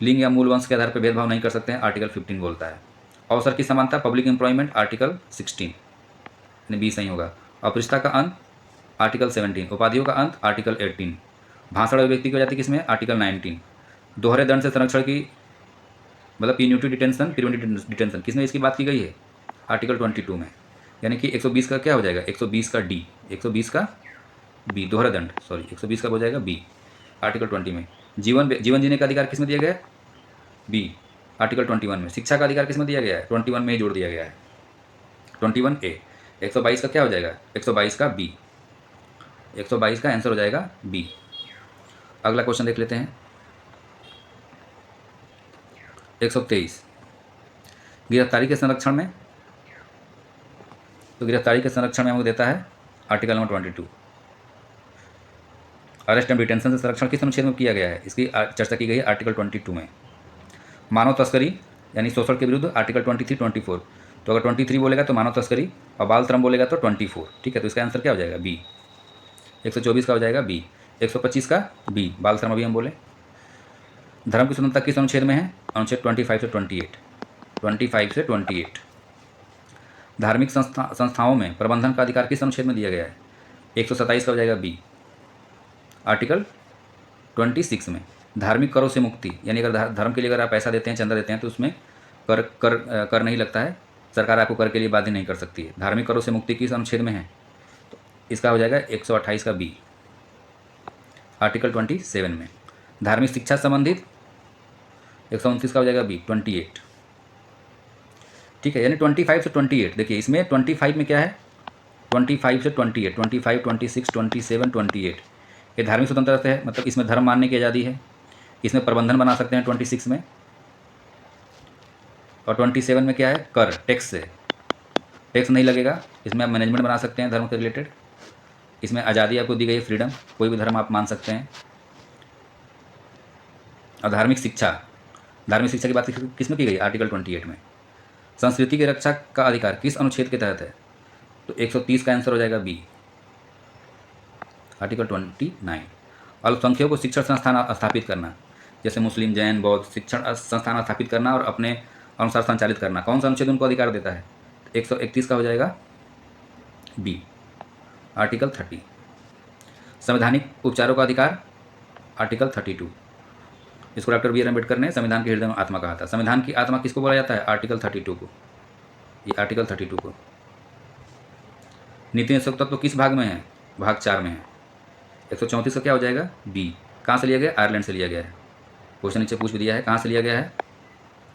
लिंग या मूल वंश के आधार पर भेदभाव नहीं कर सकते हैं, आर्टिकल 15 बोलता है। अवसर की समानता, पब्लिक एम्प्लॉयमेंट, आर्टिकल 16, यानी बी सही होगा। अपरिष्टता का अंत, आर्टिकल 17। उपाधियों का अंत, आर्टिकल 18। भाषण अभिव्यक्ति की जाति किसमें? आर्टिकल 19। दोहरे दंड से संरक्षण की मतलब प्यूनिटिव डिटेंशन किसमें इसकी बात की गई है? आर्टिकल 22 में। यानी कि 120 का क्या हो जाएगा? 120 का डी, 120 का बी, दोहरा दंड, सॉरी 120 का हो जाएगा बी, आर्टिकल 20 में। जीवन जीने का अधिकार किसमें दिया गया है? बी, आर्टिकल 21 में। शिक्षा का अधिकार किसमें दिया गया है? 21 में ही जोड़ दिया गया है, 21 ए। 122 का क्या हो जाएगा? 122 का बी, 122 का आंसर हो जाएगा बी। अगला क्वेश्चन देख लेते हैं। 123 गिरफ्तारी के संरक्षण में, तो गिरफ्तारी के संरक्षण में हमको देता है article number 22। Arrest and detention से संरक्षण किस अनुच्छेद में किया गया है? इसकी चर्चा की गई है आर्टिकल 22 में। मानव तस्करी यानी शोषण के विरुद्ध, आर्टिकल 23, 24। तो अगर 23 बोलेगा तो मानव तस्करी, और बाल श्रम बोलेगा तो 24, ठीक है। तो इसका आंसर क्या हो जाएगा? बी। 124 का हो जाएगा बी। 125 का बी, बाल श्रम अभी हम बोले। धर्म की स्वतंत्रता किस अनुच्छेद में है? अनुच्छेद 25 से 28। 25 से 28। धार्मिक संस्थाओं में प्रबंधन का अधिकार किस अनुच्छेद में दिया गया है? 127 का हो जाएगा बी। आर्टिकल 26 में। धार्मिक करों से मुक्ति, यानी अगर धर्म के लिए अगर आप पैसा देते हैं, चंदा देते हैं, तो उसमें कर नहीं लगता है, सरकार आपको कर के लिए बाध्य नहीं कर सकती है। धार्मिक करों से मुक्ति किस अनुच्छेद में है? तो इसका हो जाएगा 128 का बी, आर्टिकल 27 में। धार्मिक शिक्षा संबंधित 129 का हो जाएगा बी, 28। ठीक है, यानी 25 से 28। देखिए इसमें 25 में क्या है, 25 से 28, 25, 26, 27, 28 ये धार्मिक स्वतंत्रता है, मतलब इसमें धर्म मानने की आज़ादी है। इसमें प्रबंधन बना सकते हैं 26 में। और 27 में क्या है, कर, टैक्स से, टैक्स नहीं लगेगा। इसमें आप मैनेजमेंट बना सकते हैं धर्म के रिलेटेड। इसमें आज़ादी आपको दी गई है, फ्रीडम, कोई भी धर्म आप मान सकते हैं। और धार्मिक शिक्षा की बात किसमें की गई? आर्टिकल 28 में। संस्कृति की रक्षा का अधिकार किस अनुच्छेद के तहत है? तो 130 का आंसर हो जाएगा बी, आर्टिकल 29। अल्पसंख्यकों को शिक्षण संस्थान स्थापित करना, जैसे मुस्लिम, जैन, बौद्ध, शिक्षण संस्थान स्थापित करना और अपने अनुसार संचालित करना, कौन सा अनुच्छेद उनको अधिकार देता है? 131 का हो जाएगा बी, आर्टिकल 30। संवैधानिक उपचारों का अधिकार, आर्टिकल 32। इसको डॉक्टर बी आर अम्बेडकर ने संविधान के हृदय में आत्मा कहा था। संविधान की आत्मा किसको बोला जाता है? आर्टिकल 32 को, ये आर्टिकल 32 को। नीति निषेध तत्व किस भाग में है? भाग 4 में है। 134 का क्या हो जाएगा? बी। कहाँ से लिया गया? आयरलैंड से लिया गया है। क्वेश्चन नीचे पूछ भी दिया है, कहाँ से लिया गया है?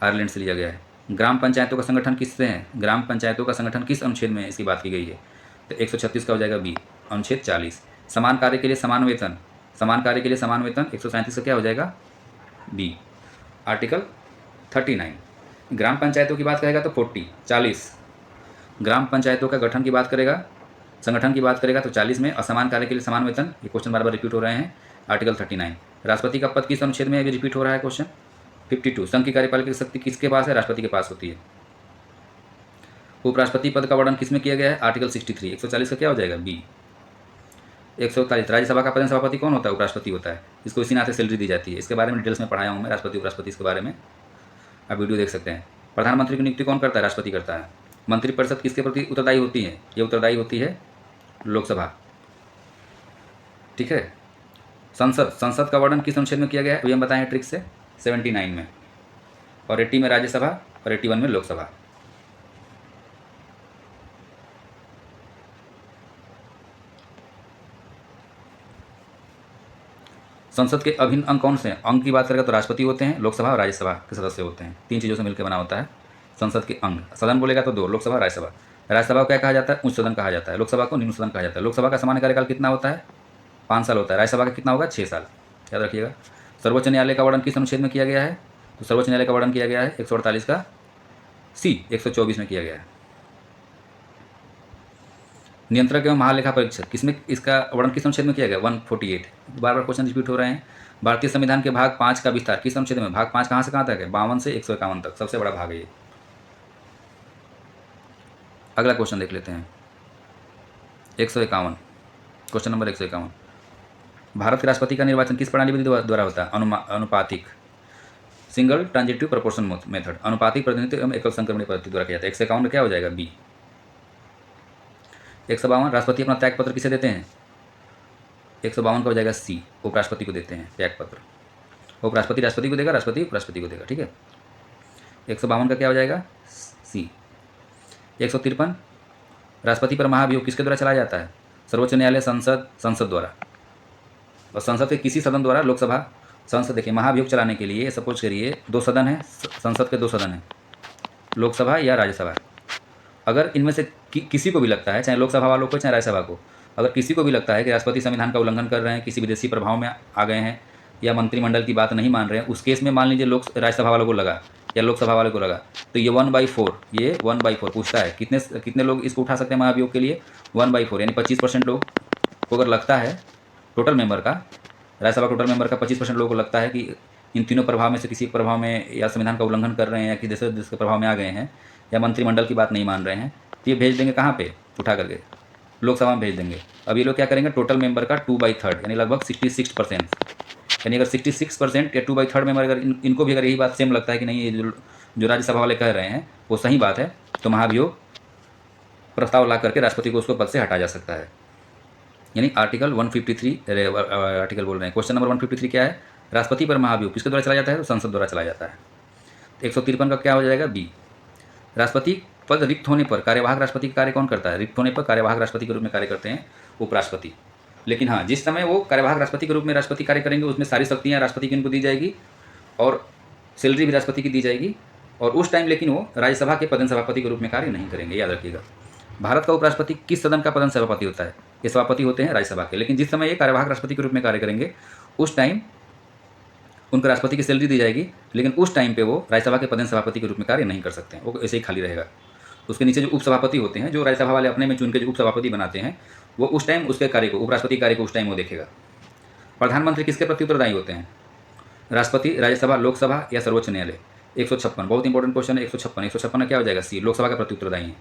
आयरलैंड से लिया गया है। ग्राम पंचायतों का संगठन किससे है? ग्राम पंचायतों का संगठन किस अनुच्छेद में इसकी बात की गई है? तो 136 का हो जाएगा बी, अनुच्छेद 40। समान कार्य के लिए समान वेतन, 137 का क्या हो जाएगा? B, article 39। ग्राम पंचायतों की बात करेगा तो 40। ग्राम पंचायतों का गठन की बात करेगा, संगठन की बात करेगा तो 40 में। असमान कार्य के लिए समान वेतन, ये क्वेश्चन बार बार रिपीट हो रहे हैं, आर्टिकल 39। राष्ट्रपति का पद किस अनुच्छेद में अभी रिपीट हो रहा है क्वेश्चन? 52। संघ की कार्यपालिका शक्ति किसके पास है? राष्ट्रपति के पास होती है। उपराष्ट्रपति पद का वर्णन किसमें किया गया है? आर्टिकल 63। 140 का क्या हो जाएगा? बी। 141। राज्यसभा का प्रधान सभापति कौन होता है? उपराष्ट्रपति होता है। इसको इसी नाते सैलरी दी जाती है। इसके बारे में डिटेल्स में पढ़ाया हूँ मैं, राष्ट्रपति उपराष्ट्रपति, इसके बारे में आप वीडियो देख सकते हैं। प्रधानमंत्री की नियुक्ति कौन करता है? राष्ट्रपति करता है। मंत्रिपरिषद किसके प्रति उत्तरदायी होती है? ये उत्तरदायी होती है लोकसभा। ठीक है। संसद का वर्णन किस अनुच्छेद में किया गया है? अभी हम बताएं ट्रिक से, 79 में। और 80 में राज्यसभा और 81 में लोकसभा। संसद के अभिन्न अंग कौन से हैं? अंग की बात करेगा तो राष्ट्रपति होते हैं, लोकसभा और राज्यसभा के सदस्य होते हैं। 3 चीज़ों से मिलकर बना होता है संसद के अंग। सदन बोलेगा तो 2, लोकसभा, राज्यसभा। राज्यसभा को क्या कहा जाता है? उच्च सदन कहा जाता है। लोकसभा को निम्न सदन कहा जाता है। लोकसभा का सामान्य कार्यकाल कितना होता है? 5 साल होता है। राज्यसभा का कितना होगा? 6 साल। याद रखिएगा। सर्वोच्च न्यायालय का वर्णन किस अनुच्छेद में किया गया है? तो सर्वोच्च न्यायालय का वर्णन किया गया है 148 का सी, 124 में किया गया है। नियंत्रक एवं महालेखा परीक्षक किसमें, इसका वर्णन किस अनुच्छेद में किया गया? 148। बार बार क्वेश्चन रिपीट हो रहे हैं। भारतीय संविधान के भाग 5 का विस्तार किस अनुच्छेद में? भाग 5 कहाँ से कहाँ तक है? 52 से 151 तक, सबसे बड़ा भाग है ये। अगला क्वेश्चन देख लेते हैं, 151, क्वेश्चन नंबर 151। भारत के राष्ट्रपति का निर्वाचन किस प्रणाली विधि द्वारा होता है? अनुपातिक, सिंगल ट्रांजिटिव प्रोपोर्शन मेथड, अनुपातिक प्रतिनिधित्व एवं एकल संक्रमण पद्धति द्वारा किया जाता है। 151 में क्या हो जाएगा? बी। 152, राष्ट्रपति अपना त्यागपत्र किसे देते हैं? 152 का हो जाएगा सी, उपराष्ट्रपति को देते हैं त्यागपत्र। उपराष्ट्रपति राष्ट्रपति को देगा, राष्ट्रपति उपराष्ट्रपति को देगा। ठीक है, 152 का क्या हो जाएगा? सी। 153, राष्ट्रपति पर महाभियोग किसके द्वारा चलाया जाता है? सर्वोच्च न्यायालय, संसद द्वारा। और संसद के किसी सदन द्वारा, लोकसभा, संसद। देखिए महाभियोग चलाने के लिए सपोज करिए 2 सदन है, संसद के 2 सदन हैं, लोकसभा या राज्यसभा। अगर इनमें से किसी को भी लगता है, चाहे लोकसभा वालों को चाहे राज्यसभा को, अगर किसी को भी लगता है कि राष्ट्रपति संविधान का उल्लंघन कर रहे हैं, किसी विदेशी प्रभाव में आ गए हैं या मंत्रिमंडल की बात नहीं मान रहे हैं, उस केस में मान लीजिए राज्यसभा वालों को लगा या लोकसभा वालों को लगा, तो ये 1/4, ये 1/4 पूछता है कितने लोग इसको उठा सकते हैं महाभियोग के लिए? 1/4, यानी 25% लोग को अगर लगता है, टोटल मेंबर का, राज्यसभा टोटल मेंबर का 25% लोगों को लगता है कि इन तीनों प्रभाव में से किसी प्रभाव में या संविधान का उल्लंघन कर रहे हैं या किसी दूसरे देश के प्रभाव में आ गए हैं या मंत्रिमंडल की बात नहीं मान रहे हैं, तो ये भेज देंगे कहाँ पे? उठा करके लोकसभा में भेज देंगे। अब ये लोग क्या करेंगे? टोटल मेंबर का 2/3 यानी लगभग 66%, यानी अगर 66% या 2/3 में अगर इनको भी अगर यही बात सेम लगता है कि नहीं ये जो राज्यसभा वाले कह रहे हैं वो सही बात है, तो महाभियोग प्रस्ताव ला करके राष्ट्रपति को उसको पद से हटा जा सकता है। यानी आर्टिकल 153 आर्टिकल बोल रहे हैं, क्वेश्चन नंबर 153 क्या है, राष्ट्रपति पर महाभियोग किसके द्वारा चला जाता है, तो संसद द्वारा चला जाता है। 153 का क्या हो जाएगा, बी। राष्ट्रपति पद रिक्त होने पर कार्यवाहक राष्ट्रपति का कार्य कौन करता है, रिक्त होने पर कार्यवाहक राष्ट्रपति के रूप में कार्य करते हैं उपराष्ट्रपति। लेकिन हाँ, जिस समय वो कार्यवाहक राष्ट्रपति के रूप में राष्ट्रपति कार्य करेंगे उसमें सारी शक्तियाँ राष्ट्रपति की उनको दी जाएगी और सैलरी भी राष्ट्रपति की दी जाएगी, और उस टाइम लेकिन वो राज्यसभा के पदन सभापति के रूप में कार्य नहीं करेंगे, याद रखिएगा। भारत का उपराष्ट्रपति किस सदन का पदन सभापति होता है, ये सभापति होते हैं राज्यसभा के। लेकिन जिस समय ये कार्यवाहक राष्ट्रपति के रूप में कार्य करेंगे उस टाइम उनको राष्ट्रपति की सैलरी दी जाएगी, लेकिन उस टाइम पे वो राज्यसभा के पदन सभापति के रूप में कार्य नहीं कर सकते हैं, वो ऐसे ही खाली रहेगा। उसके नीचे जो उपसभापति होते हैं, जो राज्यसभा वाले अपने में चुन के जो उपसभापति बनाते हैं, वो उस टाइम उसके कार्य को, उपराष्ट्रपति कार्य को उस टाइम वो देखेगा। प्रधानमंत्री किसके प्रति उत्तरदायी होते हैं, राष्ट्रपति, राज्यसभा, लोकसभा या सर्वोच्च न्यायालय। 156 बहुत इंपॉर्टेंट क्वेश्चन है। 156 क्या हो जाएगा, सी, लोकसभा का प्रति उत्तरदायी है,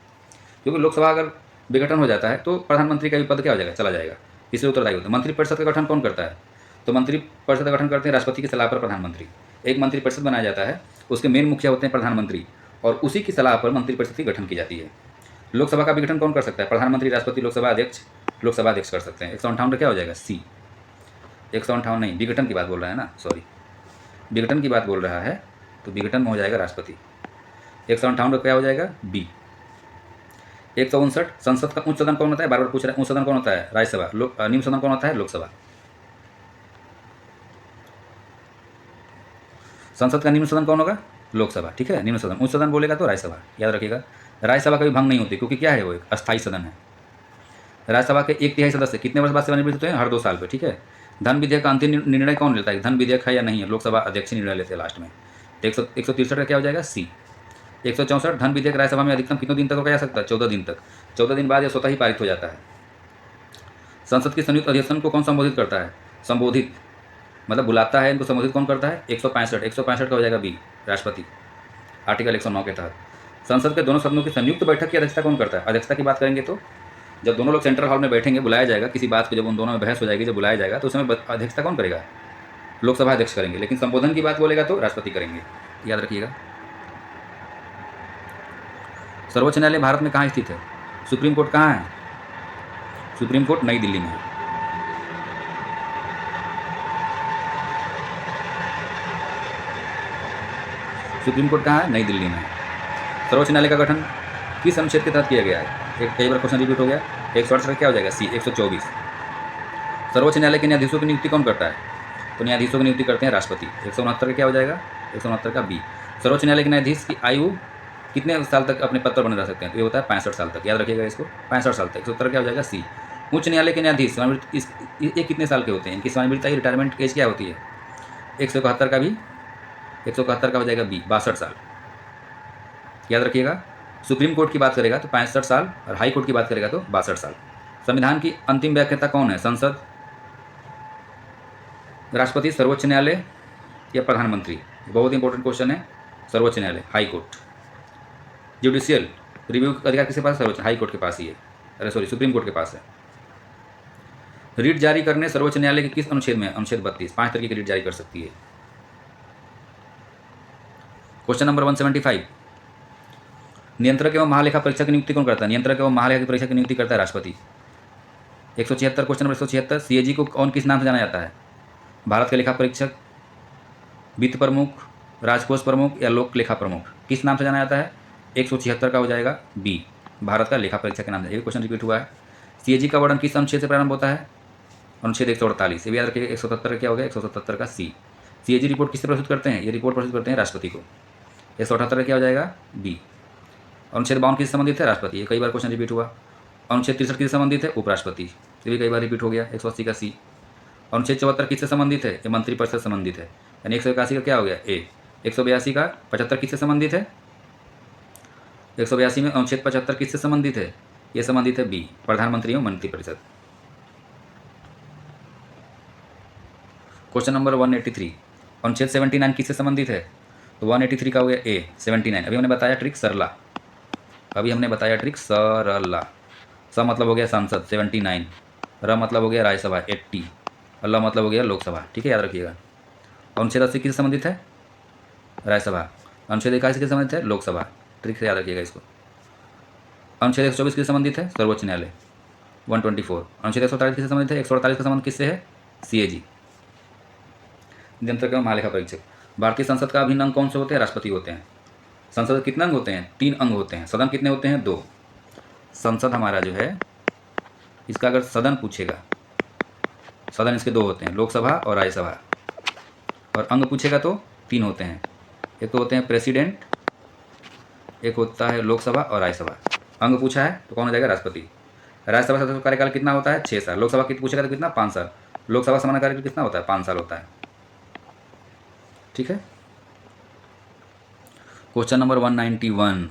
क्योंकि लोकसभा अगर विघटन हो जाता है तो प्रधानमंत्री का भी पद क्या हो जाएगा, चला जाएगा, इसलिए उत्तरदायी होता है। मंत्रिपरिषद का गठन कौन करता है, तो मंत्रिपरिषद का गठन करते हैं राष्ट्रपति की सलाह पर प्रधानमंत्री। एक मंत्रिपरिषद बनाया जाता है, उसके मेन मुखिया होते हैं प्रधानमंत्री, और उसी की सलाह पर मंत्रिपरिषद की गठन की जाती है। लोकसभा का विघटन कौन कर सकता है, प्रधानमंत्री, राष्ट्रपति, लोकसभा अध्यक्ष कर सकते हैं। 158 क्या हो जाएगा, सी। 158 नहीं, विघटन की बात बोल रहा है ना, सॉरी, विघटन की बात बोल रहा है, तो विघटन में हो जाएगा राष्ट्रपति। 158 क्या हो जाएगा, बी। 159 संसद का उच्च सदन कौन होता है, बार बार पूछ रहे हैं, उच्च सदन कौन होता है, राज्यसभा। निम्न सदन कौन होता है, लोकसभा। संसद का निम्न सदन कौन होगा, लोकसभा, ठीक है। निम्न सदन, उच्च सदन बोलेगा तो राज्यसभा, याद रखिएगा। राज्यसभा कभी भंग नहीं होती, क्योंकि क्या है, वो एक अस्थायी सदन है। राज्यसभा के 1/3 सदस्य कितने वर्ष बाद सेवानिवृत्त होते हैं, हर 2 साल पे, ठीक है। धन विधेयक का अंतिम निर्णय कौन लेता है, धन विधेयक है या नहीं है, लोकसभा अध्यक्ष निर्णय लेते हैं लास्ट में। 163 का क्या हो जाएगा, सी। 164 धन विधेयक राज्यसभा में अधिकतम कितने दिन तक रखा जा सकता है, 14 दिन तक। 14 दिन बाद यह स्वतः ही पारित हो जाता है। संसद के संयुक्त अधिवेशन को कौन संबोधित करता है, संबोधित मतलब बुलाता है, इनको संबोधित कौन करता है, 165 का हो जाएगा बी, राष्ट्रपति, आर्टिकल 109 के तहत। संसद के दोनों सदनों की संयुक्त बैठक की अध्यक्षता कौन करता है, अध्यक्षता की बात करेंगे तो जब दोनों लोग सेंट्रल हॉल में बैठेंगे, बुलाया जाएगा किसी बात को, जब उन दोनों में बहस हो जाएगी, जब बुलाया जाएगा तो उस समय अध्यक्षता कौन करेगा, लोकसभा अध्यक्ष करेंगे। लेकिन संबोधन की बात बोलेगा तो राष्ट्रपति करेंगे, याद रखिएगा। सर्वोच्च न्यायालय भारत में कहाँ स्थित है, सुप्रीम कोर्ट कहाँ है, सुप्रीम कोर्ट नई दिल्ली में है। सुप्रीम कोर्ट कहाँ है, नई दिल्ली में है। सर्वोच्च न्यायालय का गठन किस अनुच्छेद के तहत किया गया है, एक कई बार क्वेश्चन रिपीट हो गया। 168 क्या हो जाएगा, सी। 124 सर्वोच्च न्यायालय के न्यायाधीशों की नियुक्ति कौन करता है, तो न्यायाधीशों की नियुक्ति करते हैं राष्ट्रपति। 169 का क्या हो जाएगा, 169 का बी। सर्वोच्च न्यायालय के न्यायाधीश की आयु कितने साल तक अपने पद पर बने रह सकते हैं, तो ये होता है 65 साल तक, याद रखिएगा इसको, 65 साल तक। 170 क्या हो जाएगा, सी। उच्च न्यायालय के न्यायाधीश ये कितने साल के होते हैं, इनकी सेवानिवृत्ति की रिटायरमेंट एज क्या होती है, 171 का भी, 171 का हो जाएगा बी, 62 साल, याद रखिएगा। सुप्रीम कोर्ट की बात करेगा तो 65 साल, और हाई कोर्ट की बात करेगा तो 62 साल। संविधान की अंतिम व्याख्याता कौन है, संसद, राष्ट्रपति, सर्वोच्च न्यायालय या प्रधानमंत्री। बहुत इंपॉर्टेंट क्वेश्चन है। सर्वोच्च न्यायालय, हाई कोर्ट। जुडिशियल रिव्यू का अधिकार किसके पास, सर्वोच्च, हाई कोर्ट के पास ही है, अरे सॉरी, सुप्रीम कोर्ट के पास है। रीट जारी करने सर्वोच्च न्यायालय के किस अनुच्छेद में, अनुच्छेद 32, 5 तरीके की रीट जारी कर सकती है। क्वेश्चन नंबर 175 नियंत्रक एवं महालेखा परीक्षा की नियुक्ति कौन करता है, नियंत्रक एवं महालेखा की परीक्षा की नियुक्ति करता है राष्ट्रपति। 176 क्वेश्चन नंबर 176 सीएजी को कौन किस नाम से जाना जाता है, भारत के लेखा परीक्षक, वित्त प्रमुख, राजकोष प्रमुख या लोक लेखा प्रमुख, किस नाम से जाना जाता है। 176 का हो जाएगा बी, भारत का लेखा परीक्षक के नाम से। ये क्वेश्चन रिपीट हुआ है। सीएजी का वर्णन किस अनुच्छेद से प्रारंभ होता है, अनुच्छेद 148। ये भी याद रखिएगा। 177 क्या हो गया, 177 का सी। सीएजी रिपोर्ट किससे प्रस्तुत करते हैं, ये रिपोर्ट प्रस्तुत करते हैं राष्ट्रपति को। 178 का क्या हो जाएगा, बी। अनुच्छेद 52 किससे संबंधित है, राष्ट्रपति। ये कई बार क्वेश्चन रिपीट हुआ। अनुच्छेद 63 किससे संबंधित है, उपराष्ट्रपति। ये भी कई बार रिपीट हो गया। 180 का सी। अनुच्छेद 74 किससे संबंधित है, ये मंत्रिपरिषद से संबंधित है, यानी 181 का क्या हो गया, ए। 182 का 75 किससे संबंधित है, 182 में अनुच्छेद 75 किससे संबंधित है, ये संबंधित है बी, प्रधानमंत्री एवं मंत्रिपरिषद। क्वेश्चन नंबर 183 अनुच्छेद 79 किससे संबंधित है, तो 183 का हो गया ए, 79। अभी हमने बताया ट्रिक सरला, स मतलब हो गया संसद 79, र मतलब हो गया राज्यसभा 80, ल मतलब हो गया लोकसभा, ठीक है, याद रखिएगा। अनुच्छेद 80 किससे संबंधित है? राज्यसभा। अनुच्छेद 81 किससे संबंधित है? लोकसभा। ट्रिक से याद रखिएगा इसको। अनुच्छेद 124 किससे संबंधित है? सर्वोच्च न्यायालय 124। अनुच्छेद 148 किससे संबंधित है? 148 का संबंध किससे है? सीएजी, नियंत्रक एवं महालेखा परीक्षक। भारतीय संसद का अभिन्न अंग कौन से होते हैं? राष्ट्रपति होते हैं। संसद के कितने अंग होते हैं? 3 अंग होते हैं। सदन कितने होते हैं? 2। संसद हमारा जो है, इसका अगर सदन पूछेगा, सदन इसके 2 होते हैं, लोकसभा और राज्यसभा। और अंग पूछेगा तो 3 होते हैं। एक तो होते हैं प्रेसिडेंट, एक होता है लोकसभा और राज्यसभा। अंग पूछा है तो कौन हो जाएगा? राष्ट्रपति। राज्यसभा सदस्य का कार्यकाल कितना होता है? 6 साल। लोकसभा कितना पूछेगा तो कितना? 5 साल। लोकसभा सामान्य कार्यकाल कितना होता है? 5 साल होता है। ठीक है। क्वेश्चन नंबर 191,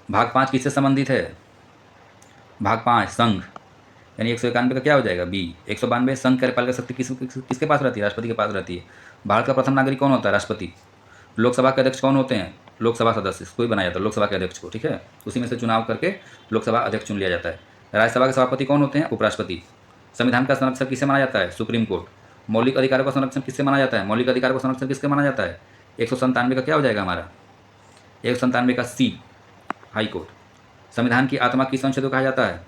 भाग 5 किससे संबंधित है? भाग 5 संघ, यानी 191 का क्या हो जाएगा? बी। 192 संघ कार्यपालिका शक्ति किसके पास रहती है? राष्ट्रपति के पास रहती है। भारत का प्रथम नागरिक कौन होता है? राष्ट्रपति। लोकसभा के अध्यक्ष कौन होते हैं? लोकसभा सदस्य, कोई बनाया जाता है लोकसभा के अध्यक्ष को, ठीक है। उसी में से चुनाव करके लोकसभा अध्यक्ष चुन लिया जाता है। राज्यसभा के सभापति कौन होते हैं? उपराष्ट्रपति। संविधान का संरक्षक किसे माना जाता है? Supreme court. मौलिक अधिकारों का संरक्षण किससे माना जाता है? मौलिक अधिकारों का संरक्षण किसके माना जाता है? 197 का क्या हो जाएगा हमारा? 197 का सी, हाई कोर्ट। संविधान की आत्मा किस अनुच्छेद को कहा जाता है?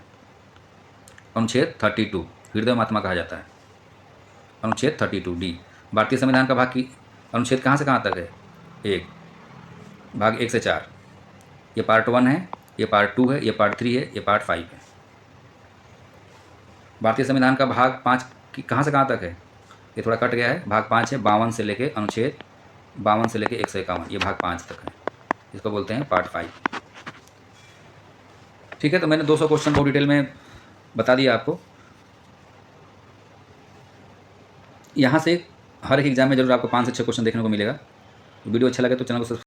अनुच्छेद 32, हृदय आत्मा कहा जाता है। अनुच्छेद 32 डी। भारतीय संविधान का भाग की अनुच्छेद कहाँ से कहाँ तक है? 1, भाग 1 से 4। ये पार्ट 1 है, ये पार्ट 2 है, ये पार्ट 3 है, ये पार्ट 5 है। भारतीय संविधान का भाग 5 की कहाँ से कहाँ तक है? ये थोड़ा कट गया है। भाग 5 है 52 से लेके अनुच्छेद 52 से लेके 151, ये भाग 5 तक है। इसको बोलते हैं पार्ट 5। ठीक है, तो मैंने 200 क्वेश्चन बहुत डिटेल में बता दिया आपको। यहाँ से हर एक एग्जाम में जरूर आपको 5 से 6 क्वेश्चन देखने को मिलेगा। वीडियो अच्छा लगे तो चैनल को